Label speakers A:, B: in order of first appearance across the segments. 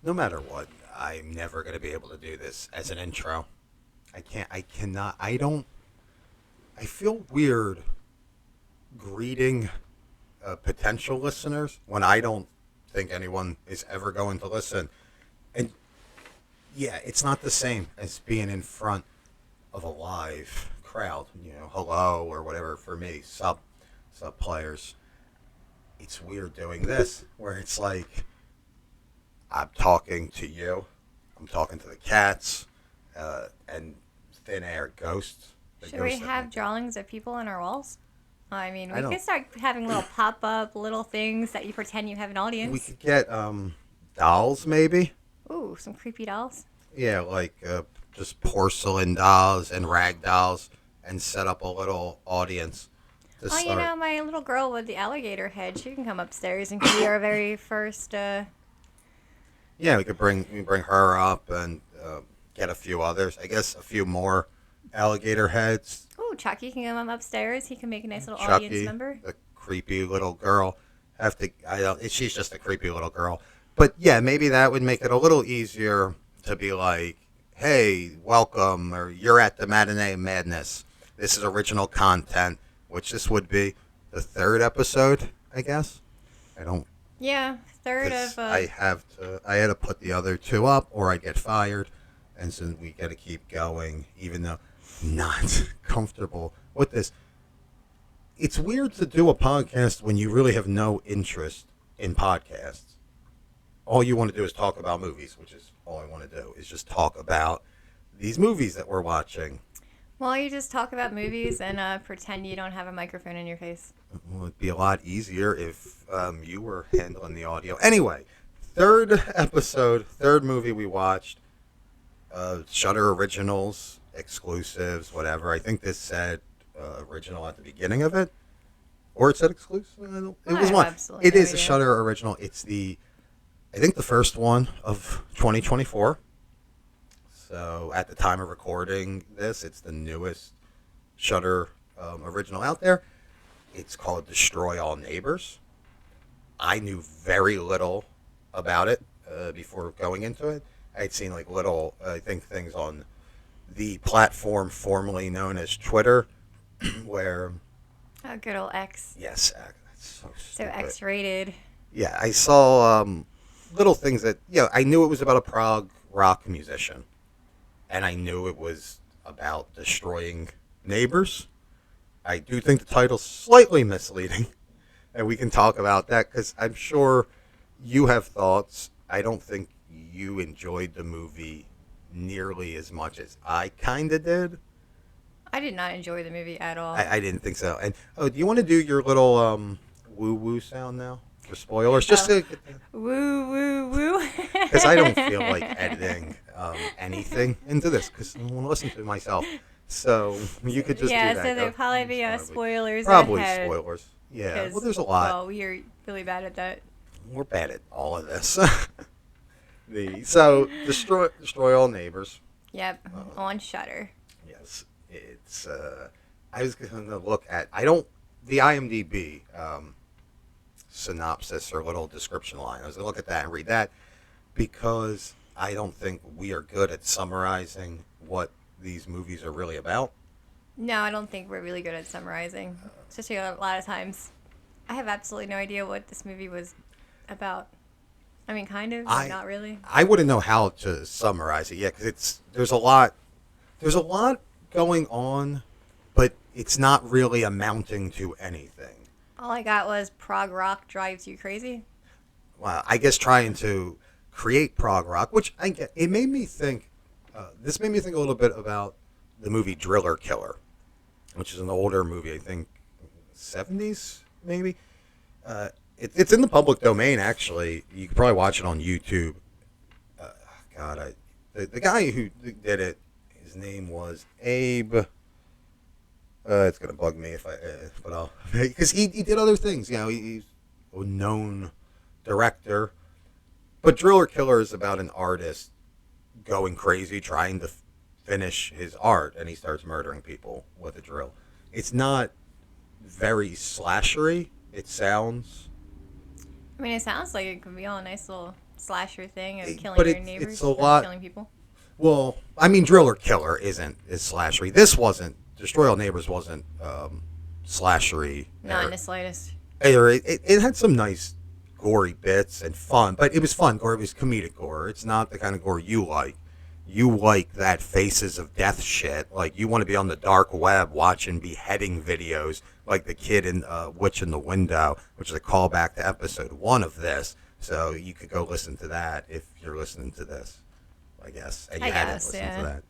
A: No matter what, I'm never going to be able to do this as an intro. I can't. I cannot. I don't. I feel weird greeting potential listeners when I don't think anyone is ever going to listen. And yeah, it's not the same as being in front of a live crowd. Hello or whatever for me, sub players. It's weird doing this where it's like I'm talking to you, I'm talking to the cats, and thin air ghosts. The
B: Should we
A: ghosts that
B: have
A: make it.
B: drawings of people in our walls? I mean,
A: I
B: we could
A: don't.
B: start having little pop up little things that you pretend you have an
A: We
B: audience.
A: could get dolls maybe.
B: Ooh, some creepy dolls.
A: Yeah, like just porcelain dolls and rag dolls, and set up a little audience to
B: Oh,
A: start.
B: my little girl with the alligator head, she can come upstairs and be our very first.
A: Yeah, we bring her up and get a few others. I guess a few more alligator heads.
B: Ooh, Chucky can come upstairs. He can make a nice little audience
A: Chucky,
B: member.
A: the creepy little girl. Have to. I don't. She's just a creepy little girl. But yeah, maybe that would make it a little easier to be like, "Hey, welcome," or "You're at the Matinee Madness. This is original content," which this would be the third episode, I guess. I don't
B: Yeah, third
A: because
B: of.
A: I had to put the other two up or I get fired, and so we got to keep going, even though I'm not comfortable with this. It's weird to do a podcast when you really have no interest in podcasts. All you want to do is talk about movies, which is all I want to do is just talk about these movies that we're watching.
B: Well, you just talk about movies and pretend you don't have a microphone in your face.
A: Well, it'd be a lot easier if you were handling the audio. Anyway, third episode, third movie we watched. Shutter Originals, exclusives, whatever. I think this said original at the beginning of it, or it said exclusive. It
B: I
A: was
B: have
A: one.
B: absolutely
A: It
B: no
A: is a
B: idea.
A: Shutter original. It's I think the first one of 2024. So at the time of recording this, it's the newest Shutter original out there. It's called Destroy All Neighbors. I knew very little about it before going into it. I had seen like little, I think, things on the platform formerly known as Twitter, where
B: Oh, good old X.
A: yes, that's so
B: So
A: stupid.
B: X-rated.
A: Yeah, I saw little things that I knew it was about a prog rock musician, and I knew it was about destroying neighbors. I do think the title's slightly misleading, and we can talk about that because I'm sure you have thoughts. I don't think you enjoyed the movie nearly as much as I kind of did.
B: I did not enjoy the movie at all.
A: I didn't think so. And do you want to do your little woo woo sound now for spoilers? Just
B: Oh,
A: to
B: woo, woo, woo.
A: because I don't feel like editing anything into this because I want to listen to myself. So you could just do
B: Yeah,
A: that.
B: so there'll probably be spoilers ahead.
A: Spoilers. Yeah. Well,
B: Because,
A: there's a lot.
B: well, we are really bad at that.
A: We're bad at all of this. So destroy all neighbors.
B: Yep, on Shutter.
A: Yes, it's. I was going to look at. I don't the IMDb synopsis or little description line. I was going to look at that and read that because I don't think we are good at summarizing what these movies are really about.
B: No, I don't think we're really good at summarizing. Especially a lot of times. I have absolutely no idea what this movie was about. I mean, kind of, but not really.
A: I wouldn't know how to summarize it yet because there's a lot going on, but it's not really amounting to anything.
B: All I got was prog rock drives you crazy.
A: Well, I guess trying to create prog rock, which I get, it made me think. This made me think a little bit about the movie Driller Killer, which is an older movie, I think, 70s maybe. It's in the public domain actually. You could probably watch it on YouTube. Uh, God, the guy who did it, his name was Abe. It's gonna bug me if but I'll because he did other things. He's a known director. But Driller Killer is about an artist going crazy trying to finish his art, and he starts murdering people with a drill. It's not very slashery. It sounds
B: I mean, it sounds like it could be all a nice little slasher thing of killing
A: but
B: your
A: it's
B: neighbors
A: a
B: or
A: lot.
B: killing people.
A: Well, I mean, Driller Killer isn't as slashery. This wasn't. Destroy All Neighbors wasn't slashery.
B: Not in the slightest.
A: It had some nice gory bits and fun, but it was fun gore. It was comedic gore. It's not the kind of gore you like. You like that faces of death shit. Like, you want to be on the dark web watching beheading videos like the kid in Witch in the Window, which is a callback to episode 1 of this. So you could go listen to that if you're listening to this, I guess. And you hadn't listened to that.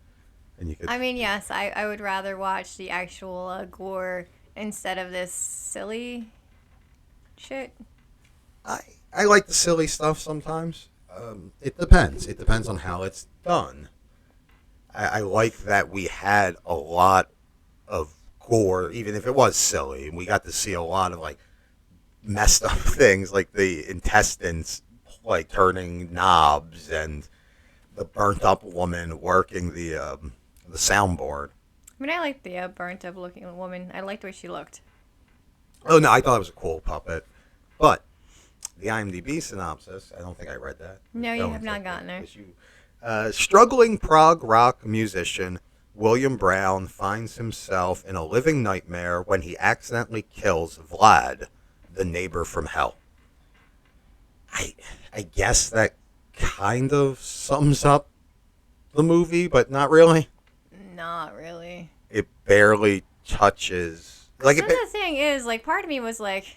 A: And you could.
B: I mean, yes, I would rather watch the actual gore instead of this silly shit.
A: I like the silly stuff sometimes. It depends. It depends on how it's done. I like that we had a lot of gore, even if it was silly. We got to see a lot of like messed up things, like the intestines like turning knobs and the burnt up woman working the soundboard.
B: I mean, I liked the burnt up looking woman. I liked the way she looked.
A: Oh no, I thought it was a cool puppet, but the IMDb synopsis, I don't think I read that.
B: No, you have not gotten there.
A: Struggling prog rock musician William Brown finds himself in a living nightmare when he accidentally kills Vlad, the neighbor from hell. I guess that kind of sums up the movie, but not really.
B: Not really.
A: It barely touches. Like,
B: so the thing is, like, part of me was like,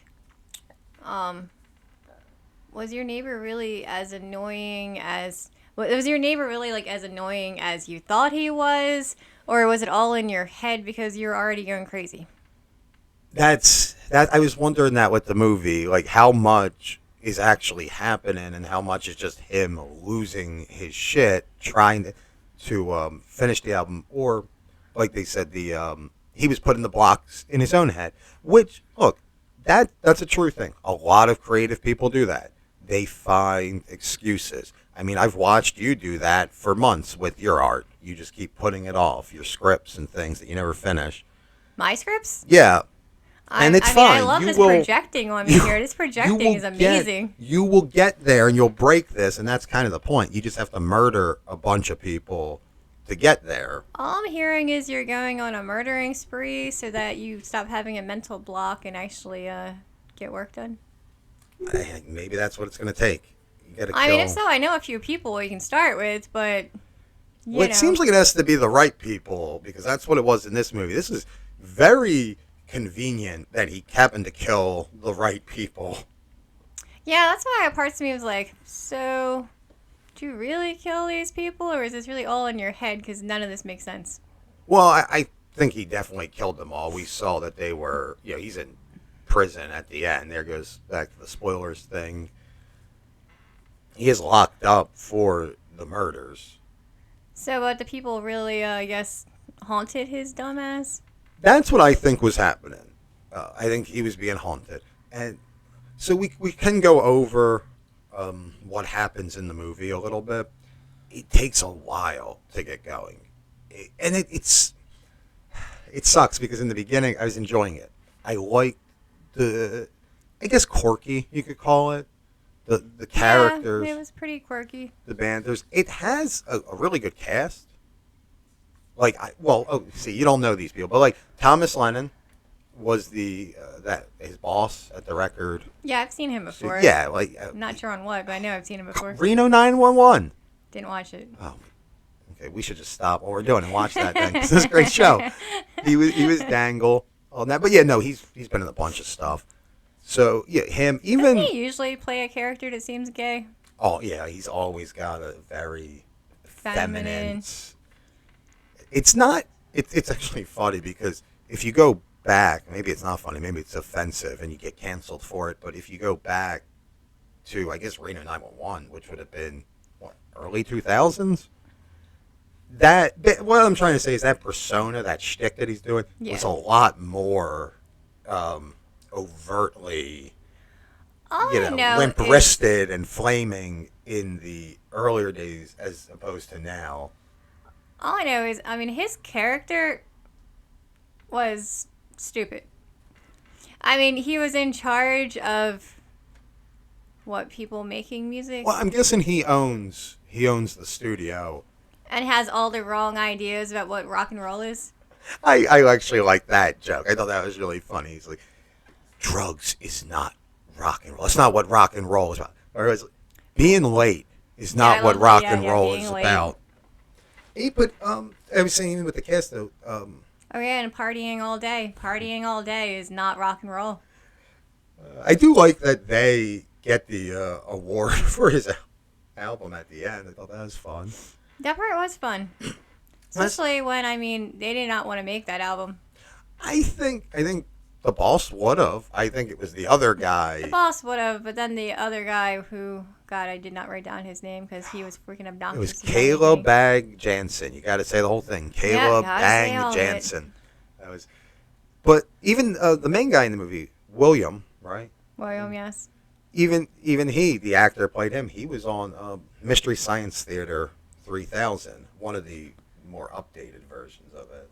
B: was your neighbor really as annoying as... Was your neighbor really, like, as annoying as you thought he was? Or was it all in your head because you're already going crazy?
A: I was wondering that with the movie. Like, how much is actually happening and how much is just him losing his shit trying to finish the album. Or, like they said, he was putting the blocks in his own head. Which, look, that's a true thing. A lot of creative people do that. They find excuses. I mean, I've watched you do that for months with your art. You just keep putting it off, your scripts and things that you never finish.
B: My scripts?
A: Yeah. And it's fine.
B: I love this projecting on me here. This projecting is amazing.
A: You will get there and you'll break this, and that's kind of the point. You just have to murder a bunch of people to get there.
B: All I'm hearing is you're going on a murdering spree so that you stop having a mental block and actually get work done.
A: Maybe that's what it's going to take. You got to kill.
B: I mean, if so, I know a few people you can start with, but you know.
A: It seems like it has to be the right people, because that's what it was in this movie. This is very convenient that he happened to kill the right people.
B: Yeah, that's why parts of me was like, so, do you really kill these people, or is this really all in your head? Because none of this makes sense.
A: Well, I think he definitely killed them all. We saw that they were, he's in prison at the end. There goes back to the spoilers thing. He is locked up for the murders.
B: So, but the people really, I guess, haunted his dumbass?
A: That's what I think was happening. I think he was being haunted. And so we can go over what happens in the movie a little bit. It takes a while to get going. It sucks because in the beginning I was enjoying it. I liked I guess quirky, you could call it. The characters.
B: Yeah, it was pretty quirky.
A: The band. It has a really good cast. Like, you don't know these people, but like Thomas Lennon was his boss at the record.
B: Yeah, I've seen him before.
A: Yeah, like
B: I'm not sure on what, but I know I've seen him before.
A: Reno 911.
B: Didn't watch it.
A: Oh, okay. We should just stop what we're doing and watch that then. 'Cause it's a great show. He was Dangle on that, but yeah, no, he's been in a bunch of stuff. So yeah, him even.
B: Doesn't he usually play a character that seems gay?
A: Oh yeah, he's always got a very feminine. It's not. It's actually funny because if you go back, maybe it's not funny, maybe it's offensive, and you get canceled for it. But if you go back to, I guess, Reno 911, which would have been early 2000s. What I'm trying to say is that persona, that shtick that he's doing, was a lot more overtly, limp-wristed and flaming in the earlier days as opposed to now.
B: All I know is, his character was stupid. He was in charge of what people making music
A: Well, I'm guessing he owns the studio.
B: and has all the wrong ideas about what rock and roll is.
A: I actually like that joke. I thought that was really funny. He's like, drugs is not rock and roll. It's not what rock and roll is about. Or it's like, being late is
B: Yeah, I
A: not what
B: love
A: rock
B: yeah,
A: and
B: yeah,
A: roll
B: being
A: is
B: late.
A: about. Hey, but I was saying even with the cast though,
B: Oh yeah, and partying all day. Partying all day is not rock and roll.
A: I do like that they get the award for his album at the end. I thought that was fun.
B: That part was fun. Especially when, I mean, they did not want to make that album.
A: I think the boss would have. I think it was the other guy.
B: The boss would have, but then the other guy who, God, I did not write down his name because he was freaking obnoxious.
A: It was
B: and everything.
A: Caleb Bag Jansen. You got to say the whole thing. Caleb
B: gotta say all
A: Bang
B: of it.
A: Jansen. That was. But even the main guy in the movie, William, right?
B: William, yes.
A: Even he, the actor played him. He was on Mystery Science Theater 3000, one of the more updated versions of it.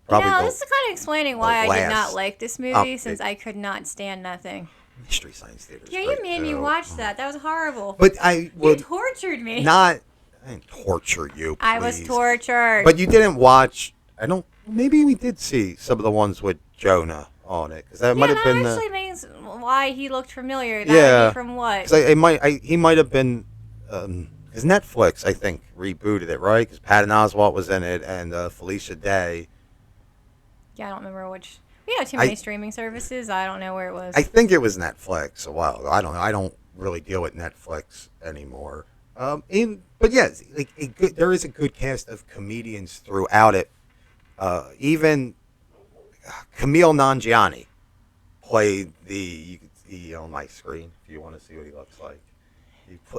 B: This is kind of explaining why I did not
A: last
B: like this movie
A: update.
B: since I could not stand nothing.
A: Mystery Science Theater.
B: Yeah, you made me watch that. That was horrible.
A: But I
B: You
A: would
B: tortured me.
A: not. I didn't torture you.
B: I was
A: please.
B: tortured.
A: But you didn't watch. I don't. Maybe we did see some of the ones with Jonah on it because that might have been.
B: That actually makes why he looked familiar. That
A: Yeah.
B: would be from what?
A: Because he might have been. Because Netflix, I think, rebooted it, right? Because Patton Oswalt was in it and Felicia Day.
B: Yeah, I don't remember which. We have too many streaming services. I don't know where it was.
A: I think it was Netflix a while ago. I don't know. I don't really deal with Netflix anymore. But yes, like there is a good cast of comedians throughout it. Even Camille Nanjiani played the. You can see on my screen if you want to see what he looks like.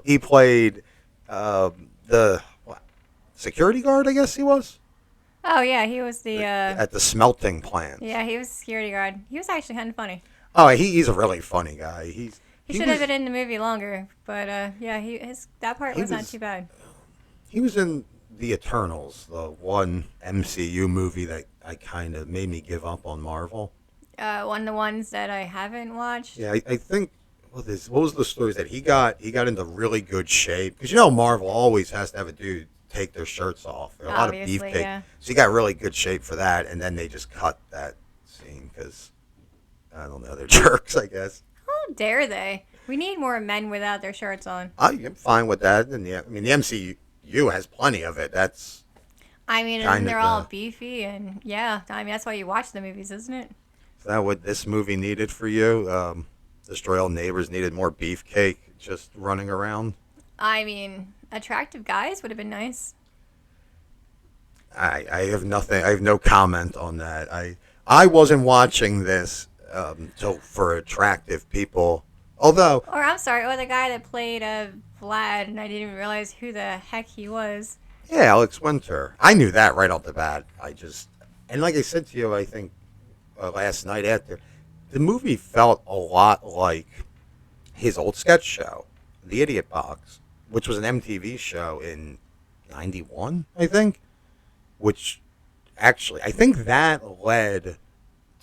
A: He played the security guard, I guess he was.
B: Oh yeah, he was the.
A: At the smelting plant.
B: Yeah, he was security guard. He was actually kind of funny.
A: Oh, he's a really funny guy.
B: He should have been in the movie longer, but yeah, that part was not too bad.
A: He was in The Eternals, the one MCU movie that I kind of made me give up on Marvel.
B: One of the ones that I haven't watched.
A: Yeah, I think. What was the story that he got into really good shape because Marvel always has to have a dude take their shirts off. There are a lot of beefcake,
B: yeah.
A: so he got really good shape for that, and then they just cut that scene because I don't know, they're jerks, I guess.
B: How dare they? We need more men without their shirts on.
A: I'm fine with that, and the MCU has plenty of it. That's.
B: I mean, and they're all beefy, and yeah, I mean that's why you watch the movies, isn't it?
A: Is that what this movie needed for you? Destroy All Neighbors needed more beefcake just running around.
B: I mean, attractive guys would have been nice.
A: I have nothing. I have no comment on that. I wasn't watching this for attractive people. Although,
B: or I'm sorry, or the guy that played Vlad, and I didn't even realize who the heck he was.
A: yeah, Alex Winter. I knew that right off the bat. And like I said to you, I think last night after, the movie felt a lot like his old sketch show, The Idiot Box, which was an MTV show in '91, I think. Which actually, I think that led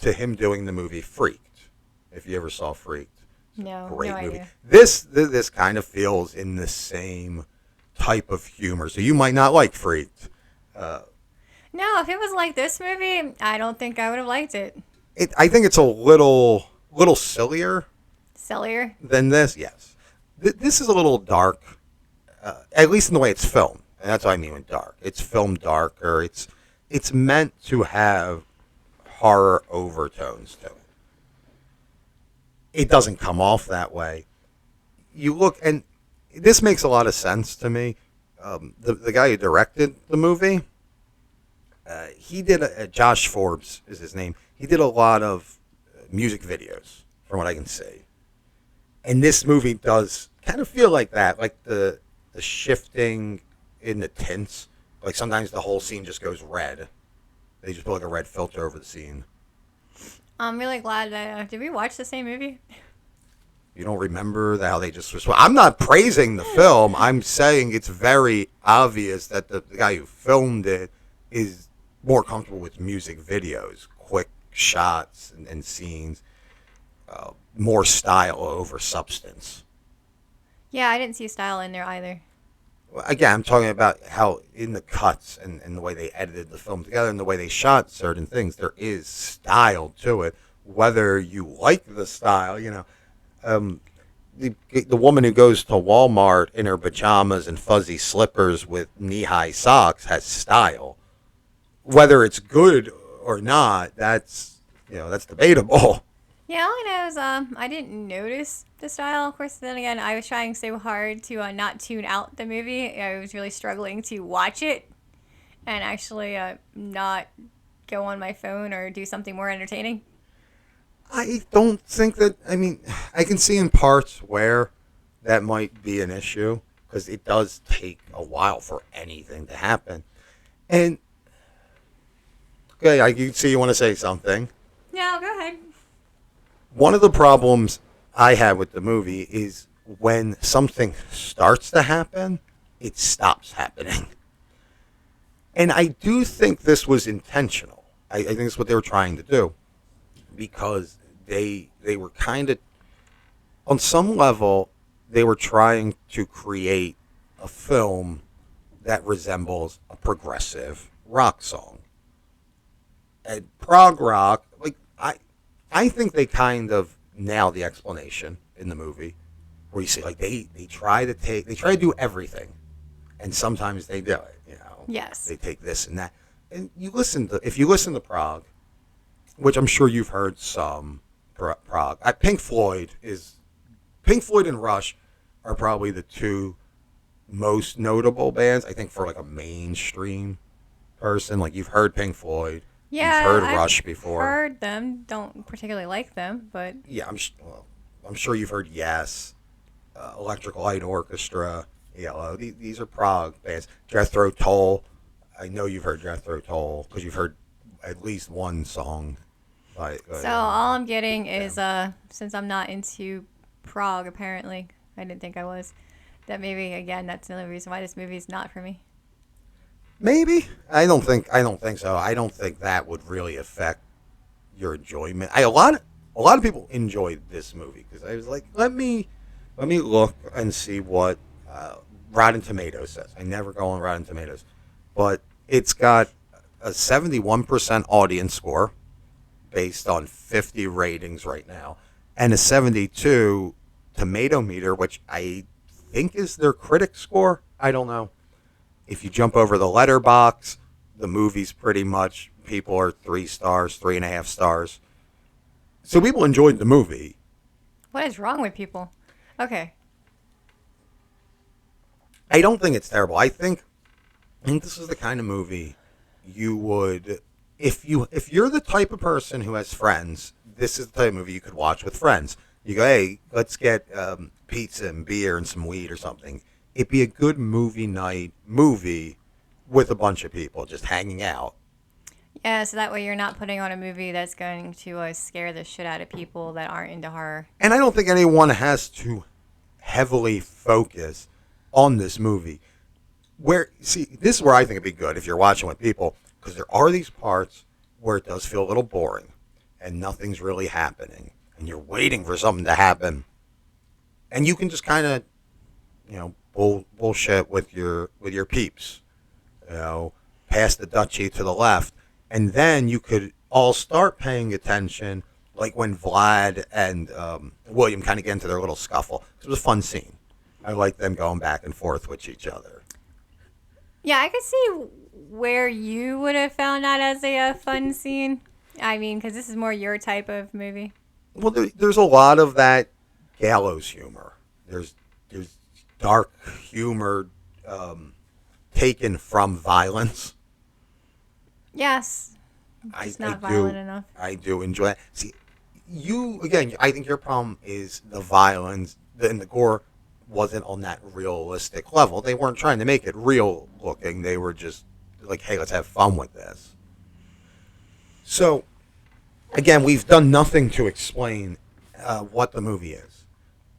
A: to him doing the movie Freaked. If you ever saw Freaked.
B: No,
A: Great
B: no
A: movie.
B: idea.
A: This kind of feels in the same type of humor. So you might not like Freaked.
B: No, if it was like this movie, I don't think I would have liked it.
A: I think it's a little sillier
B: Sillier?
A: than this. Yes, this is a little dark, at least in the way it's filmed. And that's what I mean with dark. It's filmed darker. It's meant to have horror overtones to it. It doesn't come off that way. You look, and this makes a lot of sense to me. The guy who directed the movie, he did Josh Forbes is his name. He did a lot of music videos, from what I can see. And this movie does kind of feel like that, like the shifting in the tints. Like sometimes the whole scene just goes red. They just put like a red filter over the scene.
B: I'm really glad that. Did we watch the same movie?
A: You don't remember how they just respond? I'm not praising the film. I'm saying it's very obvious that the guy who filmed it is more comfortable with music videos, quick shots and scenes. more style over substance.
B: Yeah, I didn't see style in there either.
A: Again, I'm talking about how in the cuts and the way they edited the film together and the way they shot certain things, there is style to it. Whether you like the style, um, the woman who goes to Walmart in her pajamas and fuzzy slippers with knee-high socks has style. Whether it's good or not, that's debatable.
B: Yeah, all I know is I didn't notice the style. Of course, then again, I was trying so hard to not tune out the movie. I was really struggling to watch it and actually not go on my phone or do something more entertaining.
A: I don't think that. I mean, I can see in parts where that might be an issue because it does take a while for anything to happen. And okay, I can see you want to say something.
B: No, go ahead.
A: One of the problems I had with the movie is when something starts to happen, it stops happening. And I do think this was intentional. I think it's what they were trying to do because they were kind of, on some level, they were trying to create a film that resembles a progressive rock song. And prog rock, like I think they kind of nailed the explanation in the movie, where you see like they try to do everything, and sometimes they do it.
B: Yes.
A: They take this and that, and if you listen to prog, which I'm sure you've heard some prog. Pink Floyd and Rush are probably the two most notable bands. I think for like a mainstream person, like you've heard Pink Floyd.
B: Yeah,
A: You've heard
B: I've
A: Rush before.
B: Heard them. Don't particularly like them, but
A: Yeah, I'm sure you've heard Yes, Electric Light Orchestra. These are prog bands. Jethro Tull. I know you've heard Jethro Tull because you've heard at least one song.
B: So all I'm getting is since I'm not into prog, apparently I didn't think I was. That maybe again that's the only reason why this movie is not for me.
A: Maybe I don't think so. I don't think that would really affect your enjoyment. A lot of people enjoyed this movie because I was like, let me look and see what Rotten Tomatoes says. I never go on Rotten Tomatoes, but it's got a 71% audience score based on 50 ratings right now, and a 72 tomato meter, which I think is their critic score. I don't know. If you jump over the letterbox, the movie's pretty much people are 3 stars, 3.5 stars. So people enjoyed the movie.
B: What is wrong with people? Okay.
A: I don't think it's terrible. I think this is the kind of movie you would, if you're the type of person who has friends, this is the type of movie you could watch with friends. You go, hey, let's get pizza and beer and some weed or something. It'd be a good movie night movie with a bunch of people just hanging out.
B: Yeah, so that way you're not putting on a movie that's going to scare the shit out of people that aren't into horror.
A: And I don't think anyone has to heavily focus on this movie. This is where I think it'd be good if you're watching with people, because there are these parts where it does feel a little boring and nothing's really happening and you're waiting for something to happen. And you can just kind of, bullshit with your peeps, pass the duchy to the left, and then you could all start paying attention, like when Vlad and William kind of get into their little scuffle. It was a fun scene. I like them going back and forth with each other.
B: Yeah, I could see where you would have found that as a fun scene. I mean, because this is more your type of movie.
A: Well, there's a lot of that gallows humor. There's dark humor taken from violence.
B: Yes. It's not violent enough.
A: I do enjoy it. See, I think your problem is the violence and the gore wasn't on that realistic level. They weren't trying to make it real looking. They were just like, hey, let's have fun with this. So, again, we've done nothing to explain what the movie is.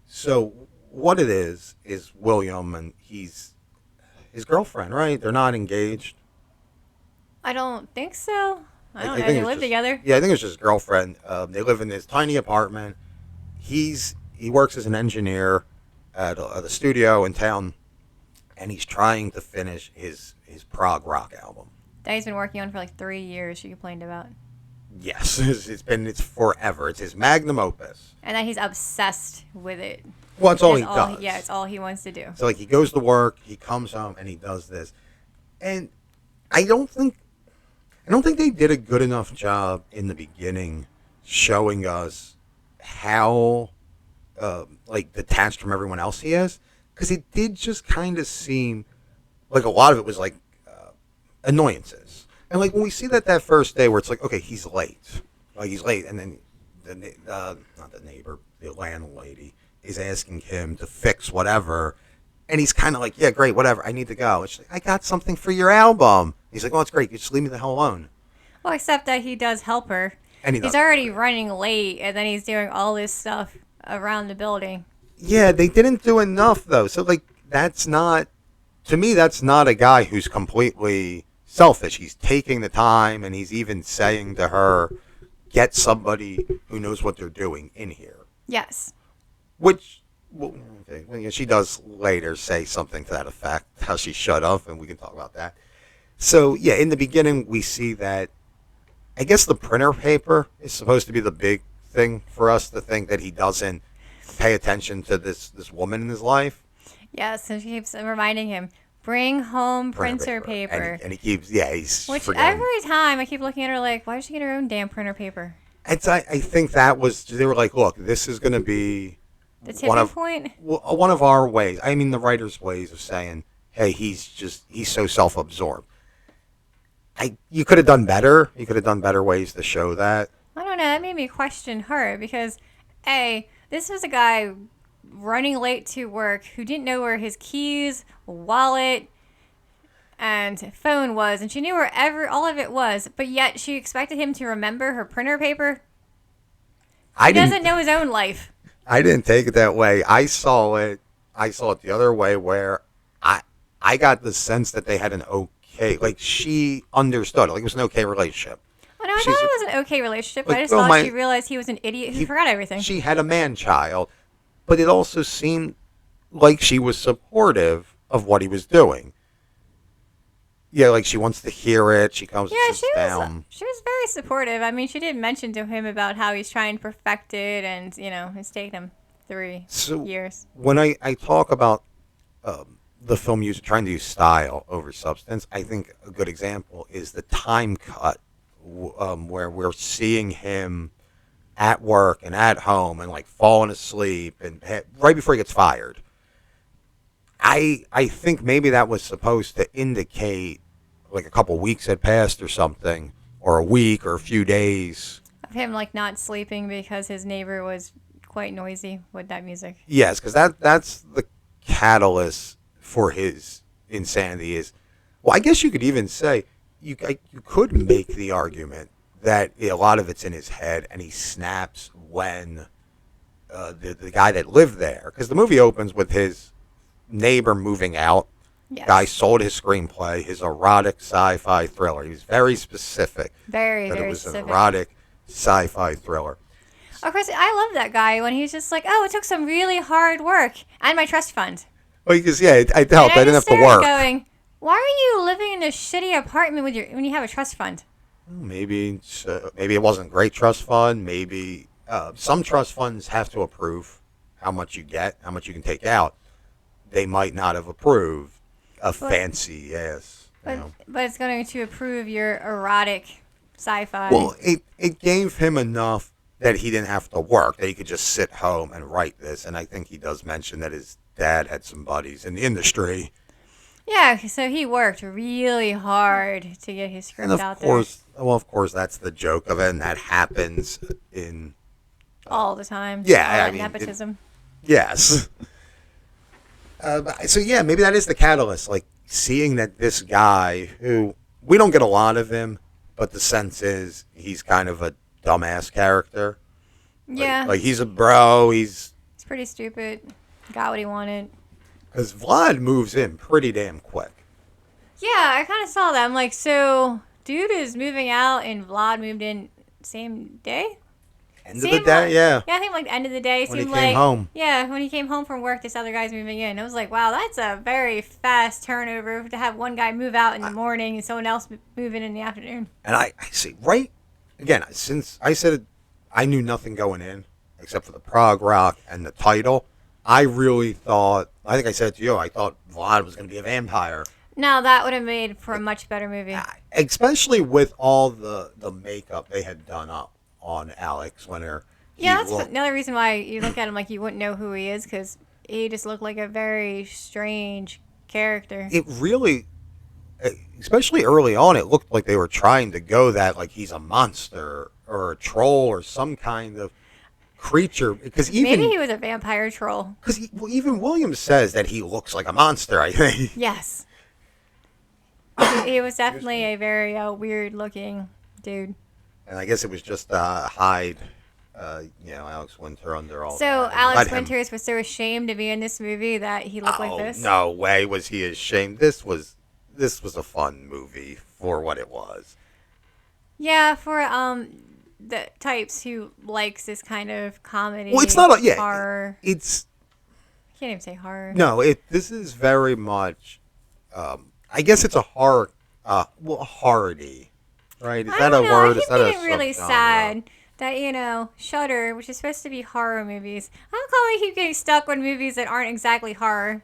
A: So, what it is William and his girlfriend, right? They're not engaged.
B: I don't think so. I don't know.
A: think
B: They live together.
A: Yeah, I think it's just his girlfriend. They live in this tiny apartment. he works as an engineer at a studio in town, and he's trying to finish his prog rock album.
B: That he's been working on for like 3 years. She complained about,
A: Yes, it's forever. It's his magnum opus.
B: and that he's obsessed with it.
A: Well, it's all he
B: That's
A: does.
B: Yeah, it's all he wants to do.
A: So like he goes to work, he comes home, and he does this. And I don't think they did a good enough job in the beginning showing us how like detached from everyone else he is, because it did just kind of seem like a lot of it was like annoyances. And like when we see that first day where it's like, okay, he's late, and then not the neighbor, the landlady is asking him to fix whatever, and he's kind of like, yeah, great, whatever, I need to go. It's like, I got something for your album. He's like, well, it's great, you just leave me the hell alone.
B: Well, except that he does help her.
A: And
B: he's already running late, and then he's doing all this stuff around the building.
A: Yeah, they didn't do enough though. So like, that's not, to me, that's not a guy who's completely selfish. He's taking the time, and he's even saying to her, get somebody who knows what they're doing in here.
B: Yes.
A: Which, well, okay, well, yeah, she does later say something to that effect, how she shut up, and we can talk about that. So, yeah, in the beginning, we see that, I guess the printer paper is supposed to be the big thing for us to think that he doesn't pay attention to this woman in his life.
B: Yes, and she keeps reminding him, bring home printer paper.
A: And he keeps, yeah, he's
B: Which
A: forgetting.
B: every time I keep looking at her like, why does she get her own damn printer paper?
A: I think that was, they were like, look, this is going to be
B: The tipping point?
A: one of our ways. I mean, the writer's ways of saying, hey, he's so self-absorbed. You could have done better. You could have done better ways to show that.
B: I don't know. That made me question her because, A, this was a guy running late to work who didn't know where his keys, wallet, and phone was, and she knew where all of it was, but yet she expected him to remember her printer paper. He doesn't know his own life.
A: I didn't take it that way. I saw it the other way, where I got the sense that they had an okay, like she understood, like it was an okay relationship.
B: Oh, no, I thought it was an okay relationship.
A: Like,
B: I just thought she realized he was an idiot who forgot everything.
A: She had a man-child, but it also seemed like she was supportive of what he was doing. Yeah, like she wants to hear it. She comes and sits down.
B: She was very supportive. I mean, she did mention to him about how he's trying to perfect it, and, it's taken him 3 years.
A: When I talk about the film trying to use style over substance, I think a good example is the time cut where we're seeing him at work and at home and like falling asleep and right before he gets fired. I think maybe that was supposed to indicate like a couple weeks had passed or something, or a week or a few days.
B: Of him like not sleeping because his neighbor was quite noisy with that music.
A: Yes, because that's the catalyst for his insanity is, well, I guess you could even say, you could make the argument that a lot of it's in his head and he snaps when the guy that lived there, because the movie opens with his neighbor moving out.
B: Yes.
A: Guy sold his screenplay, his erotic sci-fi thriller. He was very specific.
B: Very
A: that it was
B: specific.
A: an erotic sci-fi thriller.
B: Of course, I love that guy when he's just like, oh, it took some really hard work and my trust fund.
A: Well, because I helped. I didn't have to work.
B: Going, why are you living in a shitty apartment when you have a trust fund?
A: Maybe it wasn't a great trust fund. Maybe some trust funds have to approve how much you get, how much you can take out. They might not have approved a fancy ass.
B: But it's going to approve your erotic sci-fi.
A: Well, it gave him enough that he didn't have to work, that he could just sit home and write this. And I think he does mention that his dad had some buddies in the industry.
B: Yeah, so he worked really hard to get his script out there.
A: Well, of course, that's the joke of it, and that happens in
B: all the time.
A: Yeah, I mean,
B: nepotism.
A: Yes. So yeah, maybe that is the catalyst. Like seeing that this guy, who we don't get a lot of him, but the sense is he's kind of a dumbass character.
B: Yeah.
A: Like he's a bro. He's
B: pretty stupid. Got what he wanted.
A: Because Vlad moves in pretty damn quick.
B: Yeah, I kind of saw that. I'm like, so dude is moving out and Vlad moved in same day?
A: End of the day, yeah.
B: Yeah, I think like the end of the day
A: When he
B: seemed
A: came
B: like
A: home.
B: yeah, when he came home from work, this other guy's moving in. I was like, wow, that's a very fast turnover to have one guy move out in the morning and someone else move in the afternoon.
A: And I see, right? Again, since I said I knew nothing going in except for the prog rock and the title, I really thought, I think I said to you, I thought Vlad was going to be a vampire.
B: No, that would have made for a much better movie.
A: Especially with all the makeup they had done up on Alex Winter.
B: Yeah, that's another reason why you look at him like you wouldn't know who he is, because he just looked like a very strange character.
A: It really, especially early on, it looked like they were trying to go that like he's a monster or a troll or some kind of creature. Because even
B: maybe he was a vampire troll.
A: Because even Williams says that he looks like a monster. I think.
B: Yes. He was definitely a very weird looking dude.
A: And I guess it was just hide, Alex Winter under all.
B: So
A: that.
B: Alex Winters was so ashamed to be in this movie that he looked like this.
A: No way was he ashamed. This was a fun movie for what it was.
B: Yeah, for the types who likes this kind of comedy.
A: Well, it's not
B: horror.
A: It's.
B: I can't even say horror.
A: No, this is very much. I guess it's a horror. Horror-y. Right? Is that a word? Is that a
B: really sad that, Shudder, which is supposed to be horror movies, how come they keep getting stuck with movies that aren't exactly horror?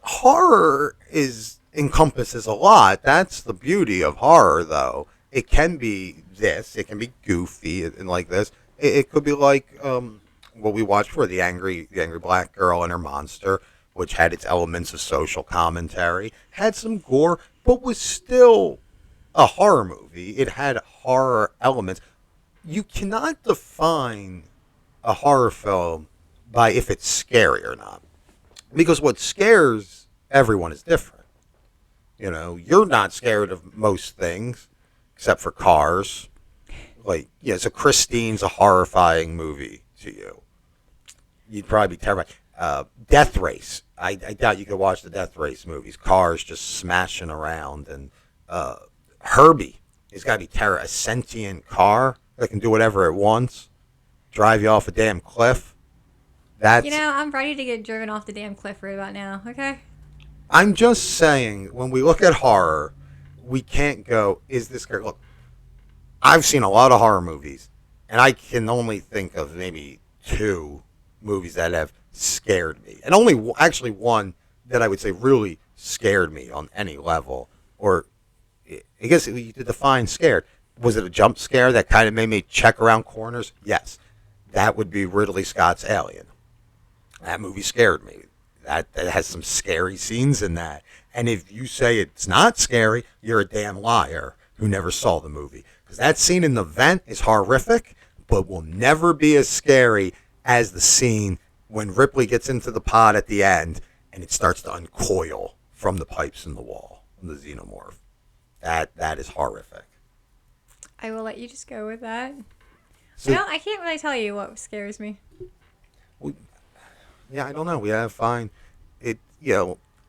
A: Horror encompasses a lot. That's the beauty of horror, though. It can be this. It can be goofy and like this. It could be like what we watched for the angry black girl and her monster, which had its elements of social commentary, had some gore, but was still a horror movie. It had horror elements. You cannot define a horror film by if it's scary or not. Because what scares everyone is different. You're not scared of most things, except for cars. So Christine's a horrifying movie to you. You'd probably be terrified. Death Race. I doubt you could watch the Death Race movies. Cars just smashing around. And Herbie has got to be a sentient car that can do whatever it wants, drive you off a damn cliff.
B: I'm ready to get driven off the damn cliff right about now, okay?
A: I'm just saying, when we look at horror, we can't go, is this scary? Look, I've seen a lot of horror movies, and I can only think of maybe 2 movies that have scared me. And only actually one that I would say really scared me on any level. Or I guess you could define scared. Was it a jump scare that kind of made me check around corners? Yes. That would be Ridley Scott's Alien. That movie scared me. That has some scary scenes in that. And if you say it's not scary, you're a damn liar who never saw the movie. Because that scene in the vent is horrific, but will never be as scary as the scene when Ripley gets into the pod at the end and it starts to uncoil from the pipes in the wall, from the xenomorph. That is horrific.
B: I will let you just go with that.
A: So,
B: I can't really tell you what scares me.
A: I don't know. We have fine. It.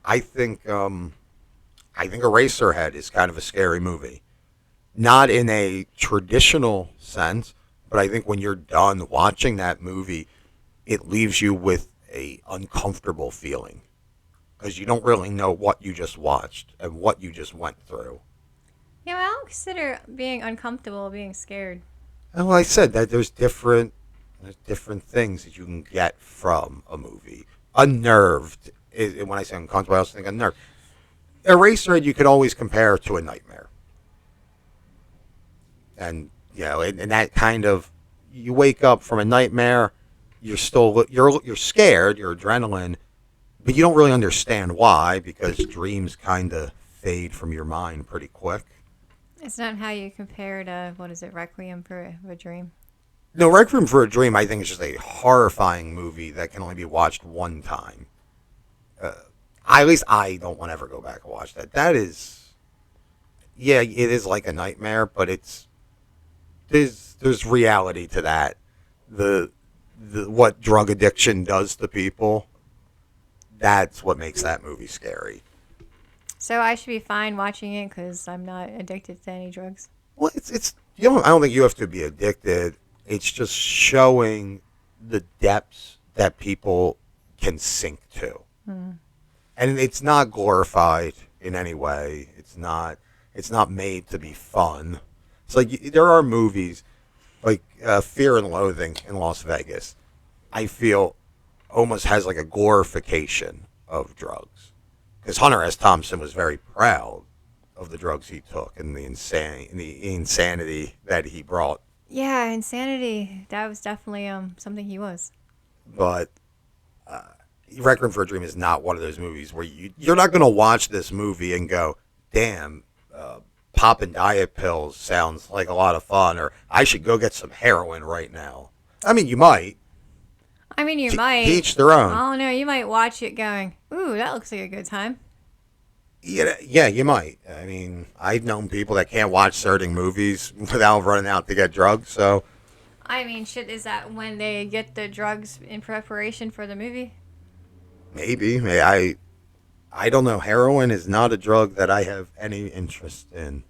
A: I think Eraserhead is kind of a scary movie, not in a traditional sense, but I think when you're done watching that movie, it leaves you with a uncomfortable feeling because you don't really know what you just watched and what you just went through.
B: Yeah, I don't consider being uncomfortable being scared.
A: And well, I said that there's different things that you can get from a movie. Unnerved, when I say uncomfortable, I also think unnerved. Eraserhead you could always compare to a nightmare. And, and that kind of, you wake up from a nightmare, you're scared, you're adrenaline, but you don't really understand why, because dreams kind of fade from your mind pretty quick.
B: It's not how you compare to, Requiem for a Dream?
A: No, Requiem for a Dream, I think, is just a horrifying movie that can only be watched one time. At least I don't want to ever go back and watch that. That is, it is like a nightmare, but there's reality to that. The what drug addiction does to people, that's what makes that movie scary.
B: So I should be fine watching it because I'm not addicted to any drugs.
A: Well, it's I don't think you have to be addicted. It's just showing the depths that people can sink to. And it's not glorified in any way. It's not. It's not made to be fun. It's like there are movies like Fear and Loathing in Las Vegas. I feel almost has like a glorification of drugs because Hunter S. Thompson was very proud of the drugs he took and the insanity that he brought.
B: Yeah, insanity. That was definitely something he was.
A: But Requiem for a Dream is not one of those movies where you're not going to watch this movie and go, damn, popping diet pills sounds like a lot of fun, or I should go get some heroin right now. I mean, you might.
B: I mean, you might.
A: Each their own.
B: Oh no, you might watch it going, ooh, that looks like a good time.
A: Yeah, you might. I mean, I've known people that can't watch certain movies without running out to get drugs, so.
B: I mean, shit, is that when they get the drugs in preparation for the movie?
A: Maybe. I don't know. Heroin is not a drug that I have any interest in.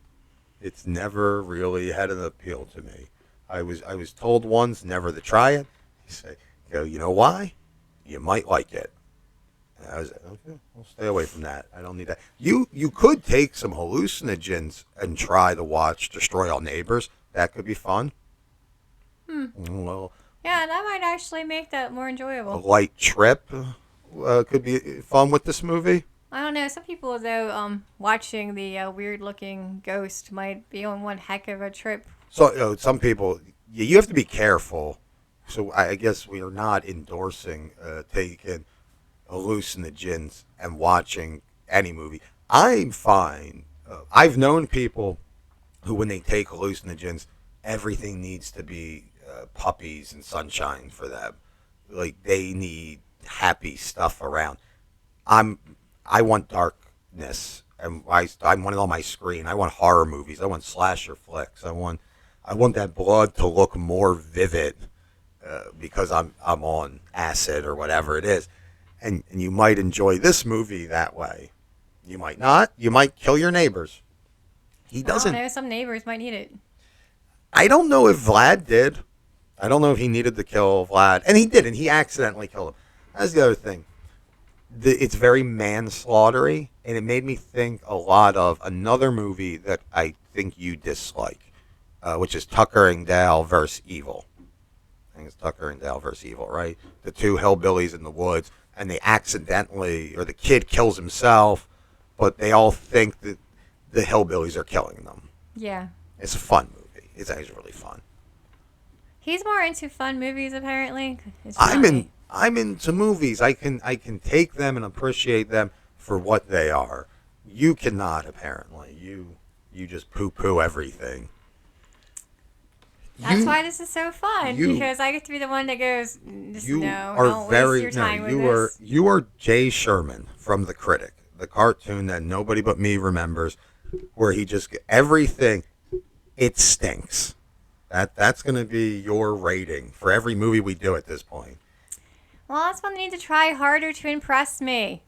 A: It's never really had an appeal to me. I was told once never to try it. You know why? You might like it. And I was like, okay, I'll stay away from that. I don't need that. You could take some hallucinogens and try to watch Destroy All Neighbors. That could be fun. Well,
B: Yeah, that might actually make that more
A: a
B: enjoyable.
A: light trip could be fun with this movie.
B: I don't know. Some people, though, watching the weird-looking ghost might be on one heck of a trip.
A: So some people, you have to be careful. So I guess we are not endorsing taking hallucinogens and watching any movie. I'm fine. I've known people who, when they take hallucinogens, everything needs to be puppies and sunshine for them. Like they need happy stuff around. I want darkness, and I want it on my screen. I want horror movies. I want slasher flicks. I want that blood to look more vivid because I'm on acid or whatever it is. And you might enjoy this movie that way. You might not. You might kill your neighbors. He doesn't.
B: I don't know. Some neighbors might need it.
A: I don't know if Vlad did. I don't know if he needed to kill Vlad. And he didn't. He accidentally killed him. That's the other thing. It's very manslaughtery, and it made me think a lot of another movie that I think you dislike, which is Tucker and Dale versus Evil. I think it's Tucker and Dale versus Evil, right? The two hillbillies in the woods, and they accidentally, or the kid kills himself, but they all think that the hillbillies are killing them.
B: Yeah.
A: It's a fun movie. It's actually really fun.
B: He's more into fun movies, apparently. It's not me.
A: I'm into movies. I can take them and appreciate them for what they are. You cannot, apparently. You just poo-poo everything.
B: That's why this is so fun, because I get to be the one that goes, don't waste your time with this.
A: You are Jay Sherman from The Critic, the cartoon that nobody but me remembers, where he just, everything, it stinks. That's going to be your rating for every movie we do at this point.
B: Well, that's when they need to try harder to impress me.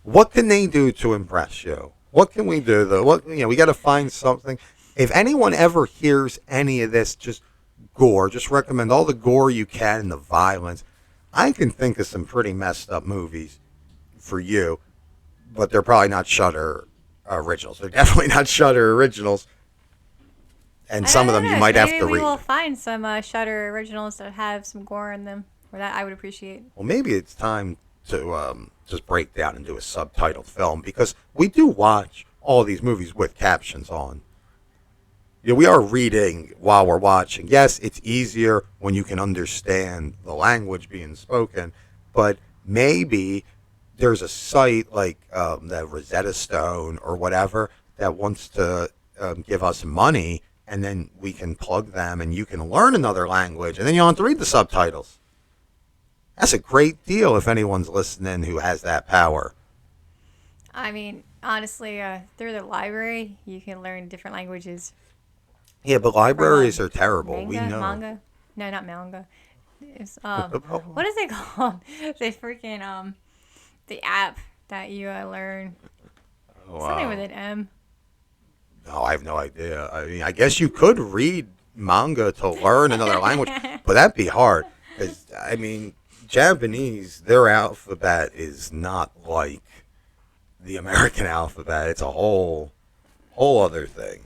A: What can they do to impress you? What can we do though? We got to find something. If anyone ever hears any of this, just gore. Just recommend all the gore you can and the violence. I can think of some pretty messed up movies for you, but they're probably not Shudder originals. They're definitely not Shudder originals. And some of them you might have to read.
B: Maybe we will find some Shudder originals that have some gore in them, or that I would appreciate.
A: Well, maybe it's time to just break down and do a subtitled film, because we do watch all these movies with captions on. We are reading while we're watching. Yes, it's easier when you can understand the language being spoken, but maybe there's a site like the Rosetta Stone or whatever that wants to give us money, and then we can plug them and you can learn another language, and then you don't have to read the subtitles. That's a great deal if anyone's listening who has that power.
B: I mean, honestly, through the library, you can learn different languages.
A: Yeah, but libraries are terrible.
B: Manga?
A: We know.
B: Manga? No, not manga. It's, what is it called? The freaking, the app that you learn. Something with an M.
A: No, I have no idea. I mean, I guess you could read manga to learn another language, but that'd be hard. 'Cause, I mean, Japanese, their alphabet is not like the American alphabet. It's a whole other thing.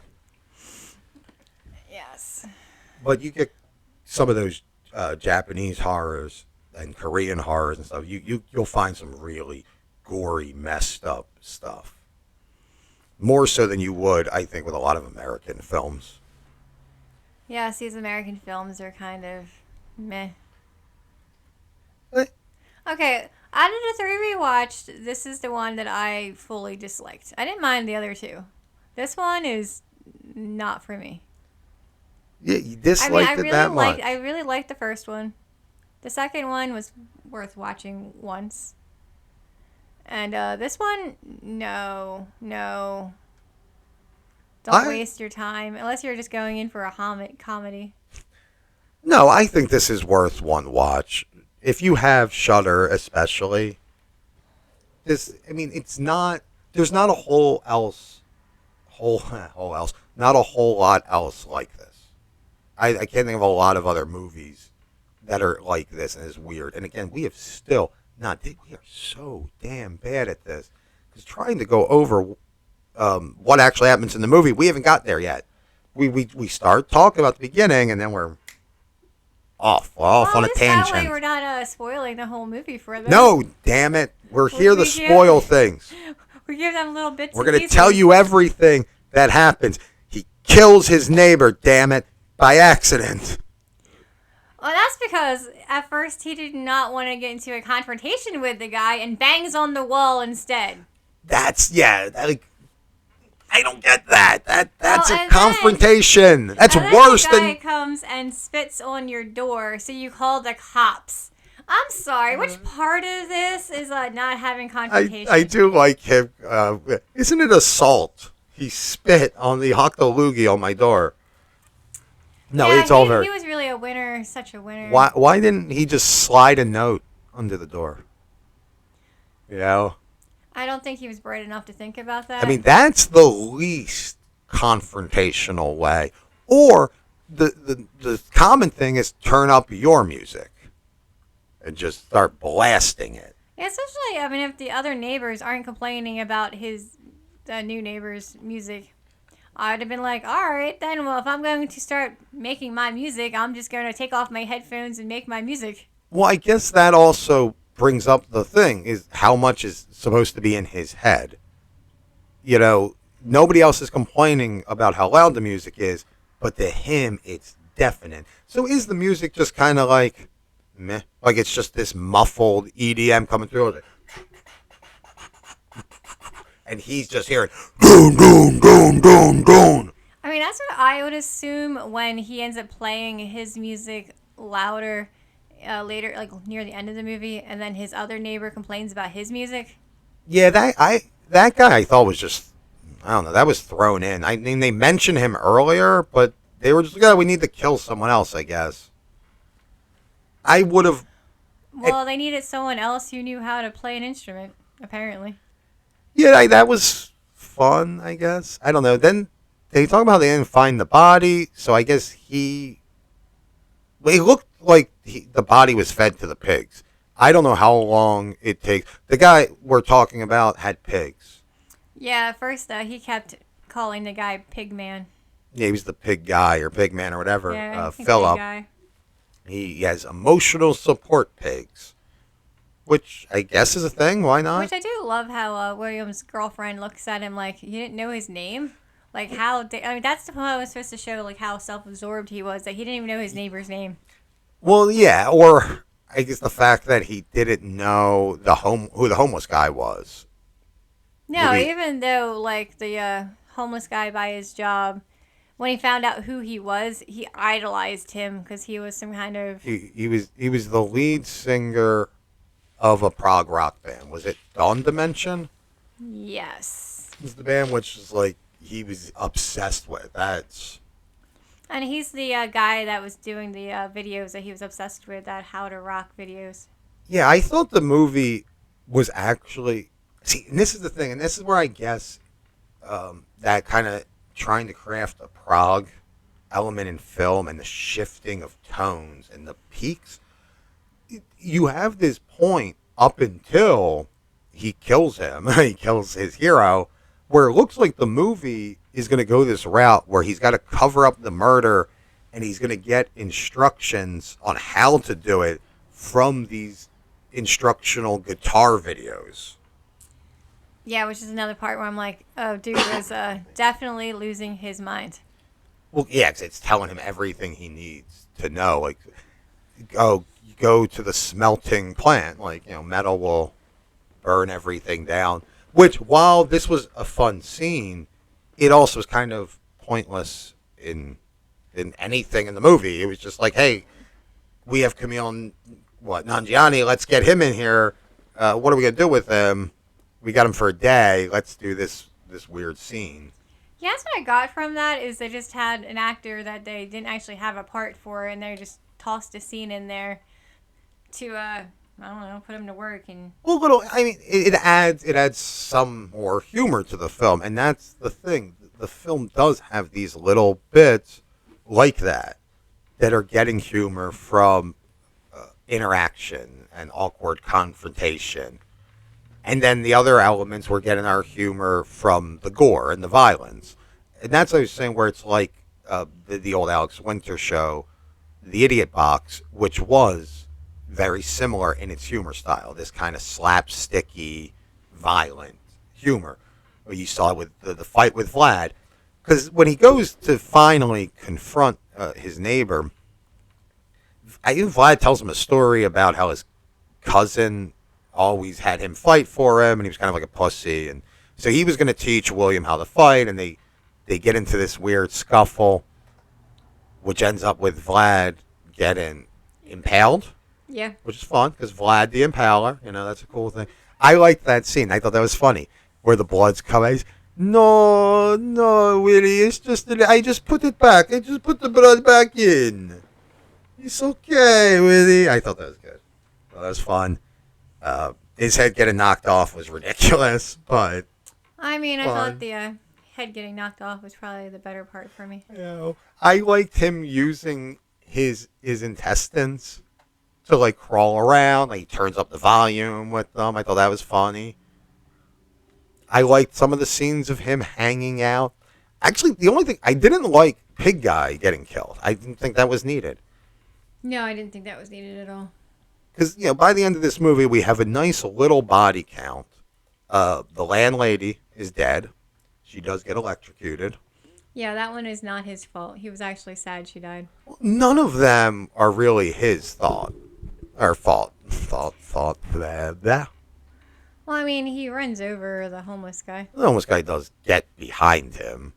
B: Yes.
A: But you get some of those Japanese horrors and Korean horrors and stuff. You'll find some really gory, messed up stuff. More so than you would, I think, with a lot of American films.
B: Yes, these American films are kind of meh.
A: Eh,
B: Okay, out of the three we watched, this is the one that I fully disliked. I didn't mind the other two. This one is not for me.
A: Yeah, you disliked it that much.
B: I really liked the first one. The second one was worth watching once. And this one, no. Don't waste your time unless you're just going in for a comedy.
A: No, I think this is worth one watch. If you have Shudder, especially, it's not. There's not a whole not a whole lot else like this. I can't think of a lot of other movies that are like this, and it's weird. And again, we have still not. We are so damn bad at this because trying to go over what actually happens in the movie, we haven't got there yet. We start talking about the beginning, and then we're off on a tangent.
B: That way we're not spoiling the whole movie for them.
A: No, damn it. We're here to spoil things.
B: We give them little bits.
A: We're going to tell you everything that happens. He kills his neighbor, damn it, by accident.
B: Well, that's because at first he did not want to get into a confrontation with the guy and bangs on the wall instead.
A: I don't get that. That's a
B: and
A: confrontation. That's
B: and
A: worse
B: then the guy
A: than.
B: comes and spits on your door, so you call the cops. I'm sorry. Which part of this is not having confrontation?
A: I do like him. Isn't it assault? He spit on the Hoktolugi on my door. No,
B: yeah,
A: it's all very.
B: He was really a winner, such a winner.
A: Why didn't he just slide a note under the door? You know?
B: I don't think he was bright enough to think about that.
A: I mean, that's the least confrontational way. Or the common thing is turn up your music and just start blasting it.
B: Yeah, especially, if the other neighbors aren't complaining about his new neighbor's music, I'd have been like, all right, then, well, if I'm going to start making my music, I'm just going to take off my headphones and make my music.
A: Well, I guess that also brings up the thing, is how much is supposed to be in his head. You know, nobody else is complaining about how loud the music is, but to him, it's deafening. So is the music just kind of like, meh? Like it's just this muffled EDM coming through? And he's just hearing, doon, doon, doon, doon, doon.
B: I mean, that's what I would assume when he ends up playing his music louder later, like near the end of the movie, and then his other neighbor complains about his music.
A: Yeah, that guy I thought was just, I don't know, that was thrown in. I mean, they mentioned him earlier, but they were just, we need to kill someone else, I guess. I would have.
B: Well, they needed someone else who knew how to play an instrument, apparently.
A: Yeah, that was fun, I guess. I don't know. Then they talk about they didn't find the body, so I guess it looked like the body was fed to the pigs. I don't know how long it takes. The guy we're talking about had pigs.
B: Yeah, at first, he kept calling the guy Pig Man.
A: Yeah, he was the pig guy or pig man or whatever.
B: Yeah,
A: Philip.
B: Pig guy.
A: He has emotional support pigs, which I guess is a thing. Why not?
B: Which I do love how William's girlfriend looks at him like he didn't know his name. Like that's the point I was supposed to show, like how self-absorbed he was, that he didn't even know his neighbor's name.
A: Well, yeah, or I guess the fact that he didn't know who the homeless guy was.
B: No, even though like the homeless guy by his job, when he found out who he was, he idolized him because he was some kind of.
A: He was the lead singer of a prog rock band. Was it Dawn Dimension?
B: Yes.
A: It was the band which is like he was obsessed with.
B: And he's the guy that was doing the videos that he was obsessed with, that How to Rock videos.
A: Yeah, I thought the movie was actually... See, and this is the thing, and this is where I guess that kind of trying to craft a prog element in film and the shifting of tones and the peaks. You have this point up until he kills him, he kills his hero, where it looks like the movie is going to go this route where he's got to cover up the murder and he's going to get instructions on how to do it from these instructional guitar videos.
B: Yeah, which is another part where I'm like, oh, dude was definitely losing his mind.
A: Well, yeah, 'cause it's telling him everything he needs to know. Like, go to the smelting plant. Like, metal will burn everything down. Which, while this was a fun scene, it also was kind of pointless in anything in the movie. It was just like, hey, we have Camille and Nanjiani. Let's get him in here. What are we gonna do with him? We got him for a day. Let's do this weird scene.
B: Yeah, that's what I got from that is they just had an actor that they didn't actually have a part for, and they just tossed a scene in there to I don't know, put him to work. And
A: Well, little. I mean, it adds some more humor to the film, and that's the thing. The film does have these little bits like that are getting humor from interaction and awkward confrontation. And then the other elements, we're getting our humor from the gore and the violence. And that's what I was saying, where it's like the old Alex Winter show, The Idiot Box, which was very similar in its humor style. This kind of slapsticky, violent humor. You saw it with the fight with Vlad. Because when he goes to finally confront his neighbor, I think Vlad tells him a story about how his cousin always had him fight for him, and he was kind of like a pussy, and so he was going to teach William how to fight, and they get into this weird scuffle, which ends up with Vlad getting impaled,
B: yeah,
A: which is fun because Vlad the Impaler, that's a cool thing. I liked that scene. I thought that was funny, where the blood's coming. No, Willie, it's just I just put it back. I just put the blood back in. It's okay, Willie. I thought that was good. Well, that was fun. His head getting knocked off was ridiculous, but
B: I mean, I
A: fun.
B: thought the head getting knocked off was probably the better part for me.
A: I liked him using his intestines to like crawl around. Like he turns up the volume with them. I thought that was funny. I liked some of the scenes of him hanging out. Actually, the only thing I didn't like Pig Guy getting killed. I didn't think that was needed.
B: No, I didn't think that was needed at all.
A: Because, by the end of this movie, we have a nice little body count. The landlady is dead. She does get electrocuted.
B: Yeah, that one is not his fault. He was actually sad she died.
A: None of them are really his fault. Blah, blah.
B: Well, I mean, he runs over the homeless guy.
A: The homeless guy does get behind him.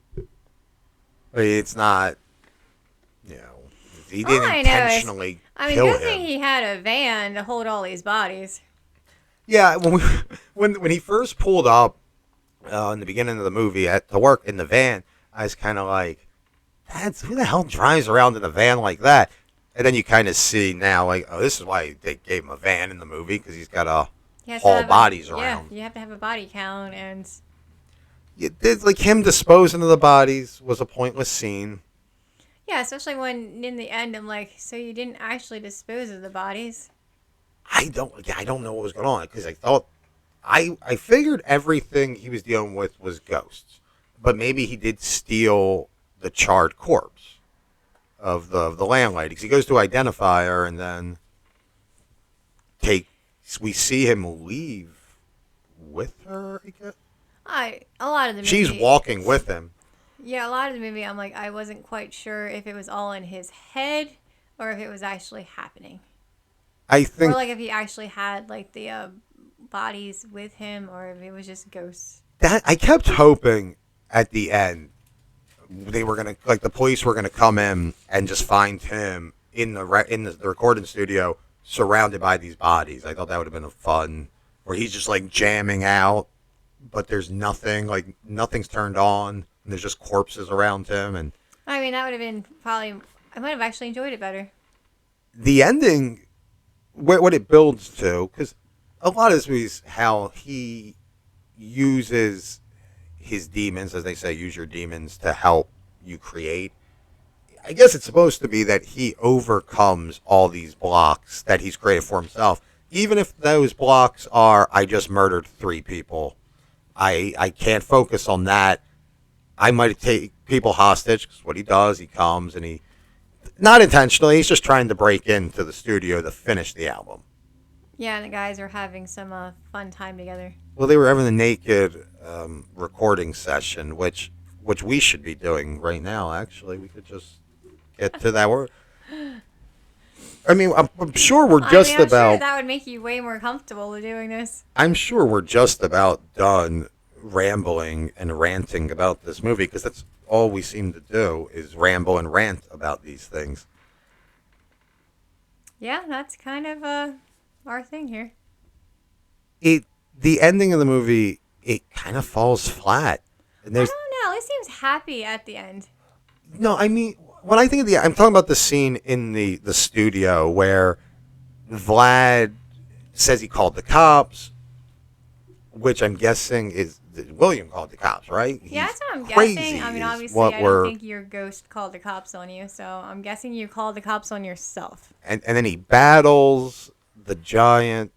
A: But it's not, he didn't intentionally kill
B: good
A: him.
B: thing he had a van to hold all these bodies.
A: Yeah, when he first pulled up in the beginning of the movie to work in the van, I was kind of like, who the hell drives around in a van like that? And then you kind of see now, like, oh, this is why they gave him a van in the movie, because he's got to haul bodies around.
B: Yeah, you have to have a body count, and
A: like him disposing of the bodies was a pointless scene.
B: Yeah, especially when in the end I'm like, so you didn't actually dispose of the bodies?
A: I don't know what was going on, because I thought I figured everything he was dealing with was ghosts, but maybe he did steal the charred corpse of the landlady, because he goes to identify her, and then we see him leave with her. I guess
B: a lot of the movie,
A: she's walking with him.
B: Yeah, a lot of the movie, I'm like, I wasn't quite sure if it was all in his head or if it was actually happening.
A: I think,
B: or like if he actually had like the bodies with him, or if it was just ghosts.
A: That I kept hoping at the end they were gonna, like, the police were gonna come in and just find him in the recording studio surrounded by these bodies. I thought that would have been a fun, where he's just like jamming out, but there's nothing, like nothing's turned on. And there's just corpses around him, and
B: I mean, that would have been probably, I might have actually enjoyed it better.
A: The ending, what it builds to, because a lot of this is how he uses his demons, as they say, use your demons to help you create. I guess it's supposed to be that he overcomes all these blocks that he's created for himself. Even if those blocks are, I just murdered 3 people. I can't focus on that. I might take people hostage, because what he does, he comes and he, not intentionally, he's just trying to break into the studio to finish the album.
B: Yeah, and the guys are having some fun time together.
A: Well, they were having a naked recording session, which we should be doing right now, actually. We could just get to that. I mean, I'm sure we're just
B: I'm
A: about.
B: sure that would make you way more comfortable with doing this.
A: I'm sure we're just about done rambling and ranting about this movie, because that's all we seem to do is ramble and rant about these things.
B: Yeah, that's kind of our thing here.
A: The ending of the movie, it kind of falls flat. And
B: I
A: there's
B: don't know. He seems happy at the end.
A: no, I mean, when I think of I'm talking about the scene in the studio where Vlad says he called the cops, which I'm guessing is William called the cops, right?
B: Yeah, that's what I'm
A: crazy
B: guessing. I mean,
A: is
B: obviously,
A: what
B: I don't think your ghost called the cops on you, so I'm guessing you called the cops on yourself.
A: And then he battles the giant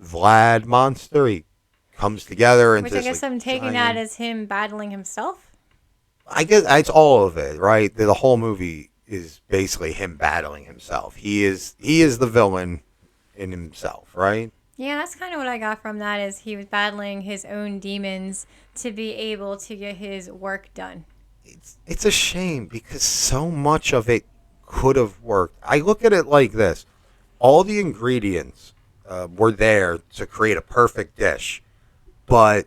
A: Vlad monster. He comes together into
B: Which I
A: this,
B: guess
A: like,
B: I'm taking
A: giant,
B: that as him battling himself.
A: I guess it's all of it, right? The whole movie is basically him battling himself. He is the villain in himself, right?
B: Yeah, that's kind of what I got from that is he was battling his own demons to be able to get his work done.
A: It's a shame because so much of it could have worked. I look at it like this: all the ingredients were there to create a perfect dish, but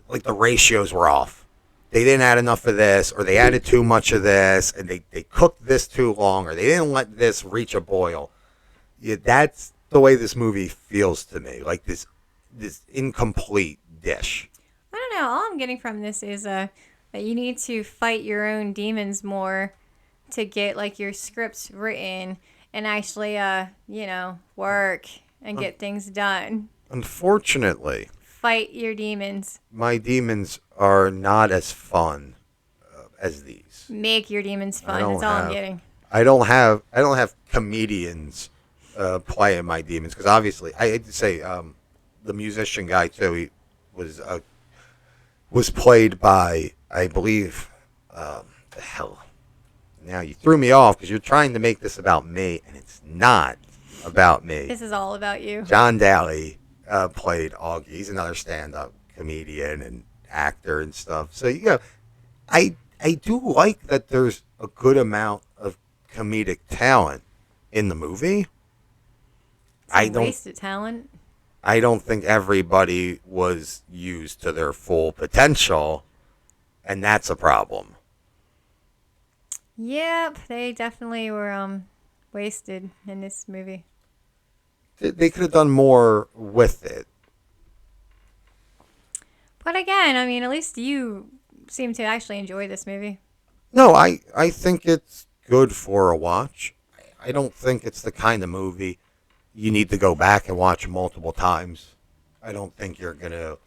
A: like the ratios were off. They didn't add enough of this, or they added too much of this, and they cooked this too long, or they didn't let this reach a boil. Yeah, that's the way this movie feels to me, like this incomplete dish.
B: I don't know. All I'm getting from this is that you need to fight your own demons more to get like your scripts written and actually, work and get things done.
A: Unfortunately,
B: Fight your demons.
A: my demons are not as fun as these.
B: Make your demons fun. That's all I'm getting.
A: I don't have comedians playing my demons, because obviously I hate to say the musician guy too. He was played by, I believe, the hell. Now you threw me off because you're trying to make this about me, and it's not about me.
B: This is all about you.
A: John Daly played Augie. He's another stand-up comedian and actor and stuff. So I do like that there's a good amount of comedic talent in the movie.
B: Wasted talent.
A: I don't think everybody was used to their full potential, and that's a problem.
B: Yep, they definitely were wasted in this movie.
A: They could have done more with it.
B: But again, I mean, at least you seem to actually enjoy this movie.
A: No, I think it's good for a watch. I don't think it's the kind of movie you need to go back and watch multiple times. I don't think you're going to...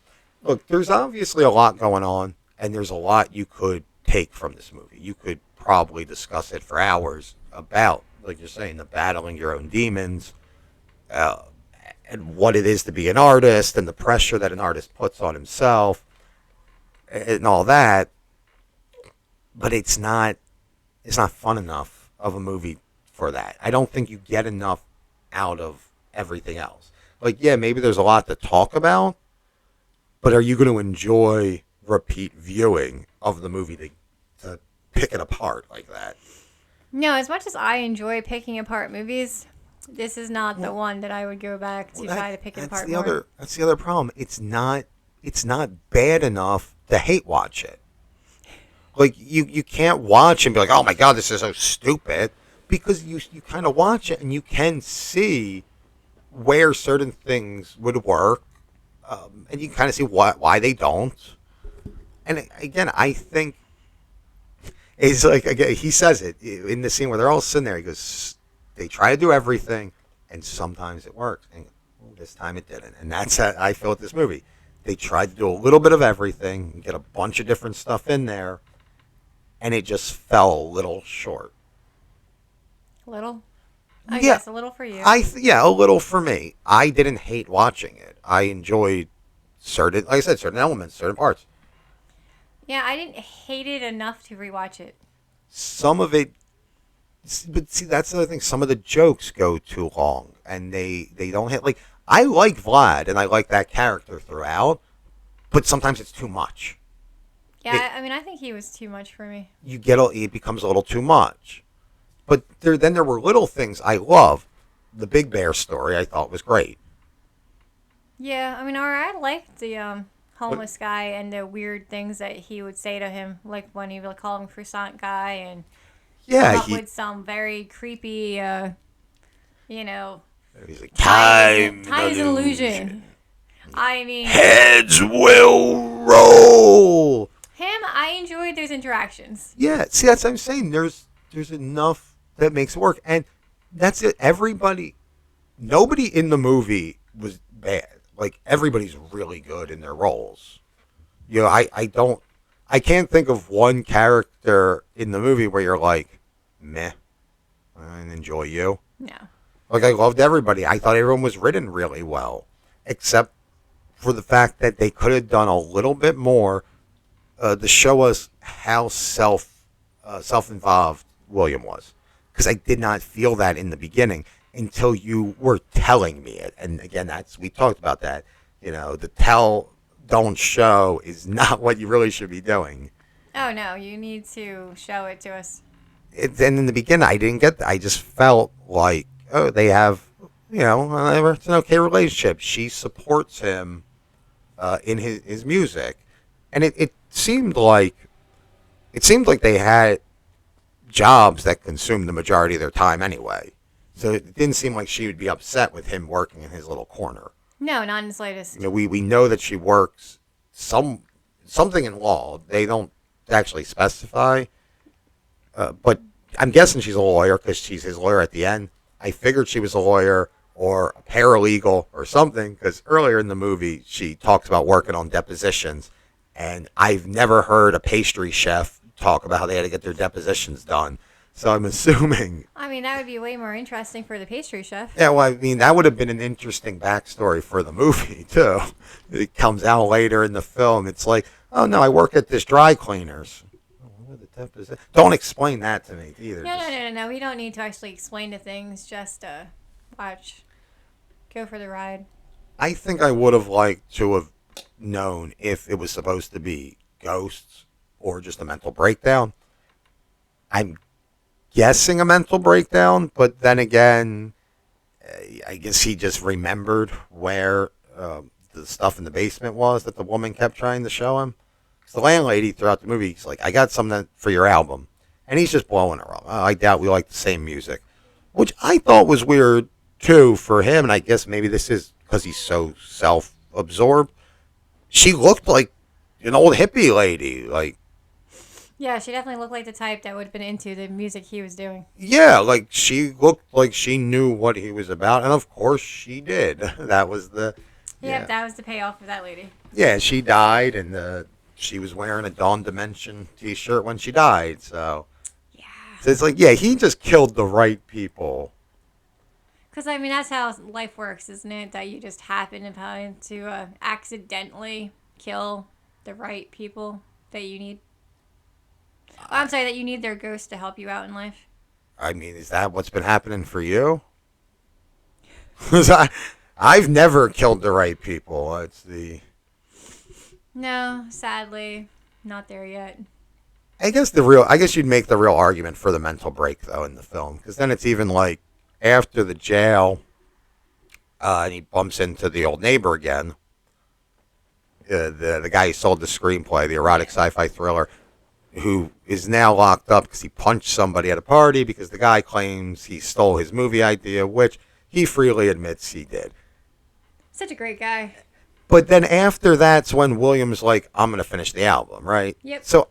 A: Look, there's obviously a lot going on, and there's a lot you could take from this movie. You could probably discuss it for hours about, like you're saying, the battling your own demons, and what it is to be an artist, and the pressure that an artist puts on himself, and all that. But it's not fun enough of a movie for that. I don't think you get enough out of everything else. Like, yeah, maybe there's a lot to talk about, but are you going to enjoy repeat viewing of the movie to pick it apart like that?
B: No, as much as I enjoy picking apart movies, this is not the one that I would go back to try to pick it apart more.
A: That's the other problem. It's not bad enough to hate watch it. Like, you can't watch and be like, oh my God, this is so stupid. Because you kind of watch it and you can see where certain things would work. And you can kind of see why they don't. And again, I think it's like, again, he says it in the scene where they're all sitting there. He goes, they try to do everything, and sometimes it works. And this time it didn't. And that's how I feel with this movie. They tried to do a little bit of everything and get a bunch of different stuff in there. and it just fell a little short.
B: Little? I
A: Yeah,
B: guess a little for you.
A: yeah, a little for me. I didn't hate watching it. I enjoyed certain, like I said, certain elements, certain parts.
B: Yeah, I didn't hate it enough to rewatch it.
A: Some of it, but see, that's the other thing. Some of the jokes go too long, and they don't hit. Like I like Vlad, and I like that character throughout, but sometimes it's too much. It
B: Yeah, I mean, I think he was too much for me.
A: it becomes a little too much. But there were little things I love. The Big Bear story I thought was great.
B: Yeah, I mean, I liked the
A: But
B: homeless guy and the weird things that he would say to him, like when he would call him croissant guy and come
A: yeah,
B: up with some very creepy, you know,
A: he's like
B: time is an illusion. I mean,
A: Heads will roll.
B: him, I enjoyed those interactions.
A: Yeah, see that's what I'm saying. There's enough that makes it work, and that's it. Nobody in the movie was bad. Like everybody's really good in their roles. You know, I can't think of one character in the movie where you're like, meh, I didn't enjoy you.
B: No.
A: Like I loved everybody. I thought everyone was written really well, except for the fact that they could have done a little bit more to show us how self-involved William was, because I did not feel that in the beginning until you were telling me it. And again, we talked about that. You know, the tell don't show is not what you really should be doing.
B: Oh no, you need to show it to us.
A: And in the beginning, I didn't get that. I just felt like, oh, they have, it's an okay relationship. She supports him in his music, and it seemed like they had jobs that consumed the majority of their time anyway. So it didn't seem like she would be upset with him working in his little corner.
B: No, not in the slightest.
A: You know, we know that she works something in law. They don't actually specify, but I'm guessing she's a lawyer because she's his lawyer at the end. I figured she was a lawyer or a paralegal or something because earlier in the movie she talks about working on depositions, and I've never heard a pastry chef talk about how they had to get their depositions done. So I'm assuming.
B: I mean, that would be way more interesting for the pastry chef.
A: Yeah, well, I mean, that would have been an interesting backstory for the movie, too. It comes out later in the film. It's like, oh, no, I work at this dry cleaners. Don't explain that to me, either.
B: No. We don't need to actually explain the things. Just watch. Go for the ride.
A: I think I would have liked to have known if it was supposed to be ghosts or just a mental breakdown. I'm guessing a mental breakdown, but then again, I guess he just remembered where the stuff in the basement was that the woman kept trying to show him. Because the landlady throughout the movie, he's like, I got something for your album. And he's just blowing her up. Oh, I doubt we like the same music. Which I thought was weird, too, for him. And I guess maybe this is because he's so self-absorbed. She looked like an old hippie lady. Like,
B: yeah, she definitely looked like the type that would have been into the music he was doing.
A: yeah, like she looked like she knew what he was about, and of course she did. That was the
B: Yep, that was the payoff for that lady.
A: yeah. She died, and she was wearing a Dawn Dimension T-shirt when she died. So it's like, yeah, he just killed the right people.
B: Because I mean, that's how life works, isn't it? That you just happen to accidentally kill the right people that you need. Oh, I'm sorry, that you need their ghost to help you out in life.
A: I mean, is that what's been happening for you? Because I've never killed the right people. It's the
B: No, sadly, not there yet.
A: I guess you'd make the real argument for the mental break though in the film, because then it's even like after the jail, and he bumps into the old neighbor again. The guy who sold the screenplay, the erotic sci-fi thriller, who is now locked up because he punched somebody at a party because the guy claims he stole his movie idea, which he freely admits he did.
B: Such a great guy.
A: But then after that's when William's like, I'm going to finish the album, right?
B: Yep.
A: So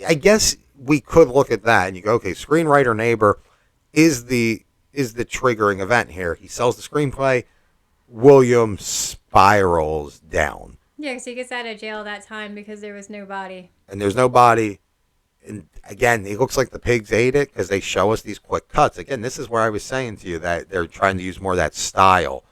A: I guess we could look at that and you go, okay, screenwriter neighbor is the triggering event here. He sells the screenplay. William spirals down.
B: Yeah, because he gets out of jail that time because there was no body.
A: And there's no body. And again, it looks like the pigs ate it because they show us these quick cuts. Again, this is where I was saying to you that they're trying to use more of that style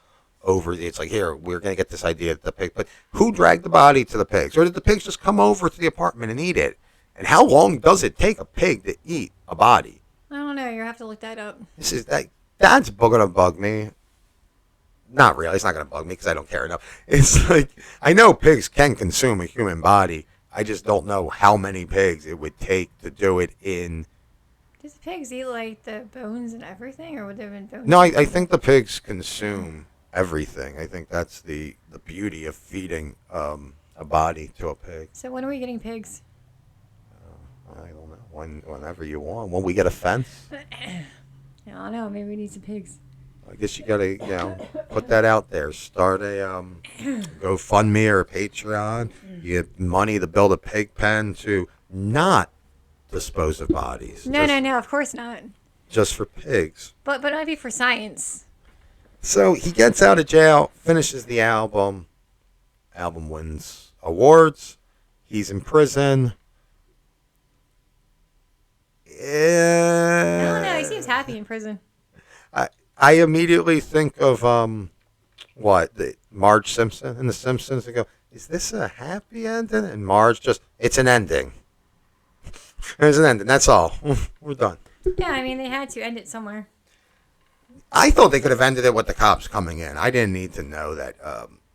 A: over. It's like, here, we're going to get this idea that the pig. But who dragged the body to the pigs? Or did the pigs just come over to the apartment and eat it? And how long does it take a pig to eat a body?
B: I don't know. You have to look that up.
A: That's going to bug me. Not really. It's not going to bug me because I don't care enough. It's like, I know pigs can consume a human body. I just don't know how many pigs it would take to do it in.
B: Does the pigs eat like the bones and everything, or would there have been bones?
A: No, I think the pigs consume everything. I think that's the beauty of feeding a body to a pig.
B: So when are we getting pigs?
A: I don't know. Whenever you want. When we get a fence,
B: I don't know. Maybe we need some pigs.
A: I guess you gotta, put that out there. Start a GoFundMe or a Patreon. You get money to build a pig pen to not dispose of bodies.
B: No, of course not.
A: Just for pigs.
B: But it might be for science.
A: So he gets out of jail, finishes the album. Album wins awards. He's in prison.
B: I don't know. He seems happy in prison.
A: I immediately think of Marge Simpson in The Simpsons. I go, is this a happy ending? And Marge it's an ending. There's an ending. That's all. We're done.
B: Yeah, I mean, they had to end it somewhere.
A: I thought they could have ended it with the cops coming in. I didn't need to know that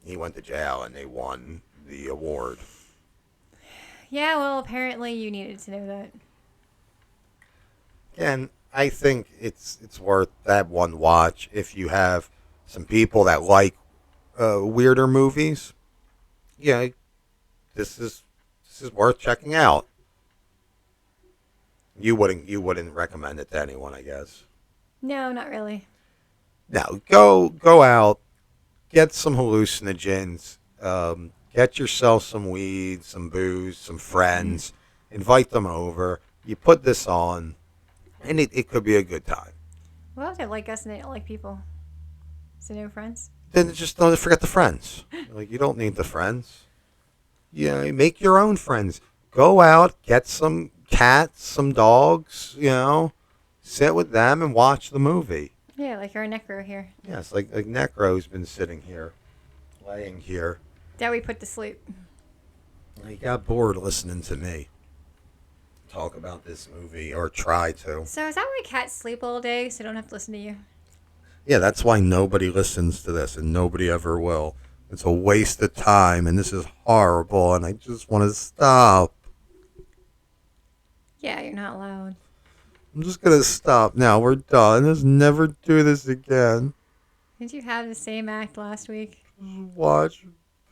A: he went to jail and they won the award.
B: Yeah, well, apparently you needed to know that.
A: And I think it's worth that one watch if you have some people that like weirder movies. Yeah, this is worth checking out. You wouldn't recommend it to anyone, I guess.
B: No, not really.
A: Now go out, get some hallucinogens, get yourself some weed, some booze, some friends, invite them over. You put this on. And it could be a good time.
B: Well, if they like us and they don't like people. So no friends?
A: Then just don't forget the friends. Like, you don't need the friends. Yeah, make your own friends. Go out, get some cats, some dogs, sit with them and watch the movie.
B: Yeah, like our Necro here.
A: Yes, like Necro's been sitting here, laying here.
B: That we put to sleep.
A: He got bored listening to me talk about this movie, or try to.
B: So is that why cats sleep all day, so they don't have to listen to you?
A: Yeah, that's why nobody listens to this, and nobody ever will. It's a waste of time, and this is horrible, and I just want to stop.
B: Yeah, you're not allowed.
A: I'm just going to stop now. We're done. Let's never do this again.
B: Didn't you have the same act last week?
A: Just watch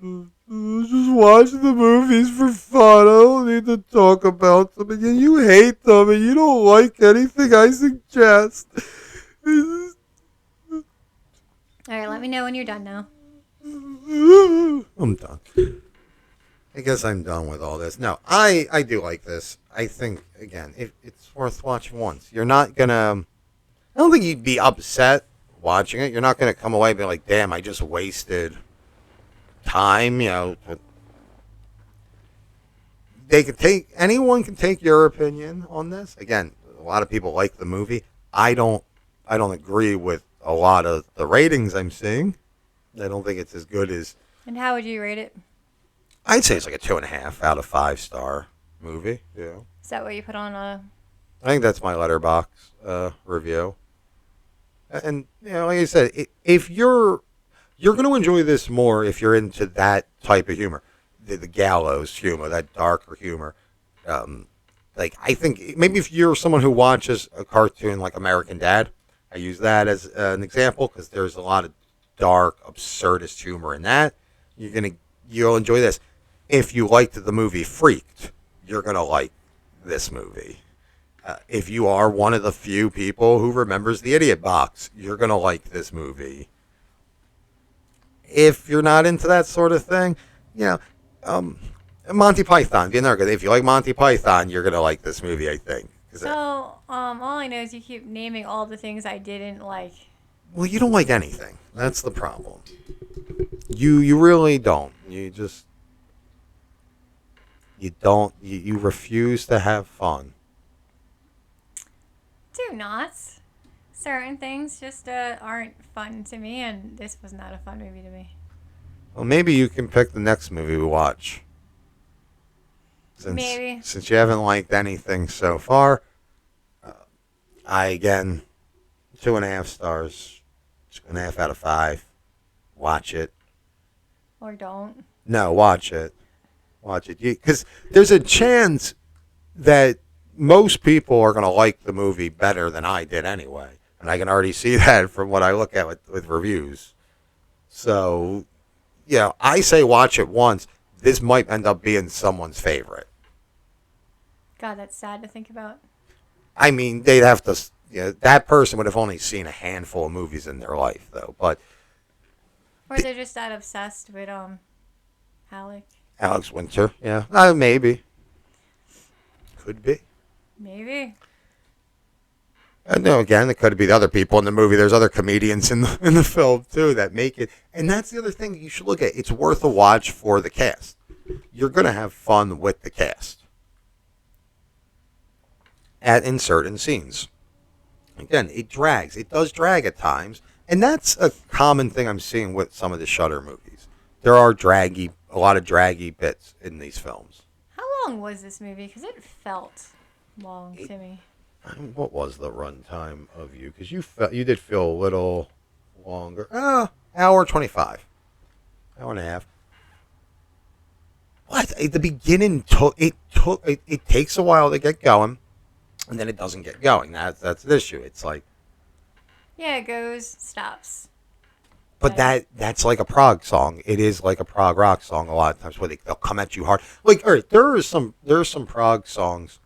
A: the movies for fun. I don't need to talk about them. And you hate them, and you don't like anything I suggest.
B: All right, let me know when you're done now.
A: I'm done. I guess I'm done with all this. No, I do like this. I think, again, it's worth watching once. You're not going to... I don't think you'd be upset watching it. You're not going to come away and be like, damn, I just wasted time, anyone can take your opinion on this. Again, a lot of people like the movie. I don't agree with a lot of the ratings I'm seeing. I don't think it's as good as.
B: And how would you rate it?
A: I'd say it's like a 2.5 out of 5-star movie. Yeah.
B: Is that what you put on a?
A: I think that's my letterbox review. And like I said, if you're going to enjoy this more if you're into that type of humor, the gallows humor, that darker humor. I think maybe if you're someone who watches a cartoon like American Dad, I use that as an example because there's a lot of dark, absurdist humor in that. You'll enjoy this. If you liked the movie Freaked, you're gonna like this movie. If you are one of the few people who remembers the Idiot Box, you're gonna like this movie. If you're not into that sort of thing, Monty Python, if you like Monty Python, you're gonna like this movie, I think.
B: So, all I know is you keep naming all the things I didn't like.
A: Well, you don't like anything. That's the problem. You really don't. You refuse to have fun.
B: do not. Certain things just aren't fun to me, and this was not a fun movie to me.
A: Well, maybe you can pick the next movie we watch.
B: Maybe.
A: Since you haven't liked anything so far, I again 2.5 stars, 2.5 out of 5. Watch it.
B: Or don't.
A: No, watch it. Watch it. Because there's a chance that most people are going to like the movie better than I did anyway. And I can already see that from what I look at with reviews. So, yeah, I say watch it once. This might end up being someone's favorite.
B: God, that's sad to think about.
A: I mean, they'd have to. That person would have only seen a handful of movies in their life, though. But
B: Or they're just that obsessed with Alec.
A: Alex Winter, yeah, maybe, could be.
B: Maybe.
A: No, again, it could be the other people in the movie. There's other comedians in the film too that make it, and that's the other thing you should look at. It's worth a watch for the cast. You're gonna have fun with the cast in certain scenes. Again, it drags. It does drag at times, and that's a common thing I'm seeing with some of the Shudder movies. There are a lot of draggy bits in these films.
B: How long was this movie? Because it felt long to me.
A: What was the runtime of you? Because you did feel a little longer. Hour 25, hour and a half. What? At the beginning, it takes a while to get going, and then it doesn't get going. That's the issue. It's like,
B: Yeah, it goes, stops.
A: but that's like a prog song. It is like a prog rock song a lot of times where they'll come at you hard. Like, all right, there are some prog songs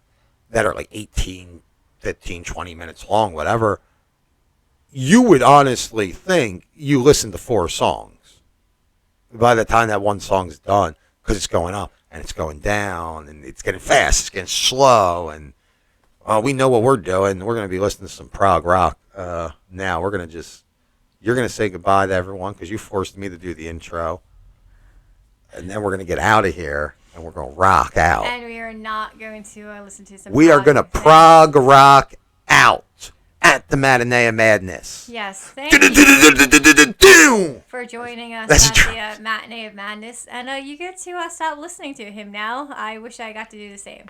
A: that are like 18, 15, 20 minutes long, whatever. You would honestly think you listen to 4 songs by the time that one song's done, because it's going up and it's going down and it's getting fast, it's getting slow, and we know what we're doing. We're going to be listening to some prog rock now. You're going to say goodbye to everyone because you forced me to do the intro, and then we're going to get out of here and we're going to rock out.
B: And we are not going to listen to some.
A: We are going to prog rock out at the Matinee of Madness.
B: Yes, thank you for joining us at the Matinee of Madness. And you get to stop listening to him now. I wish I got to do the same.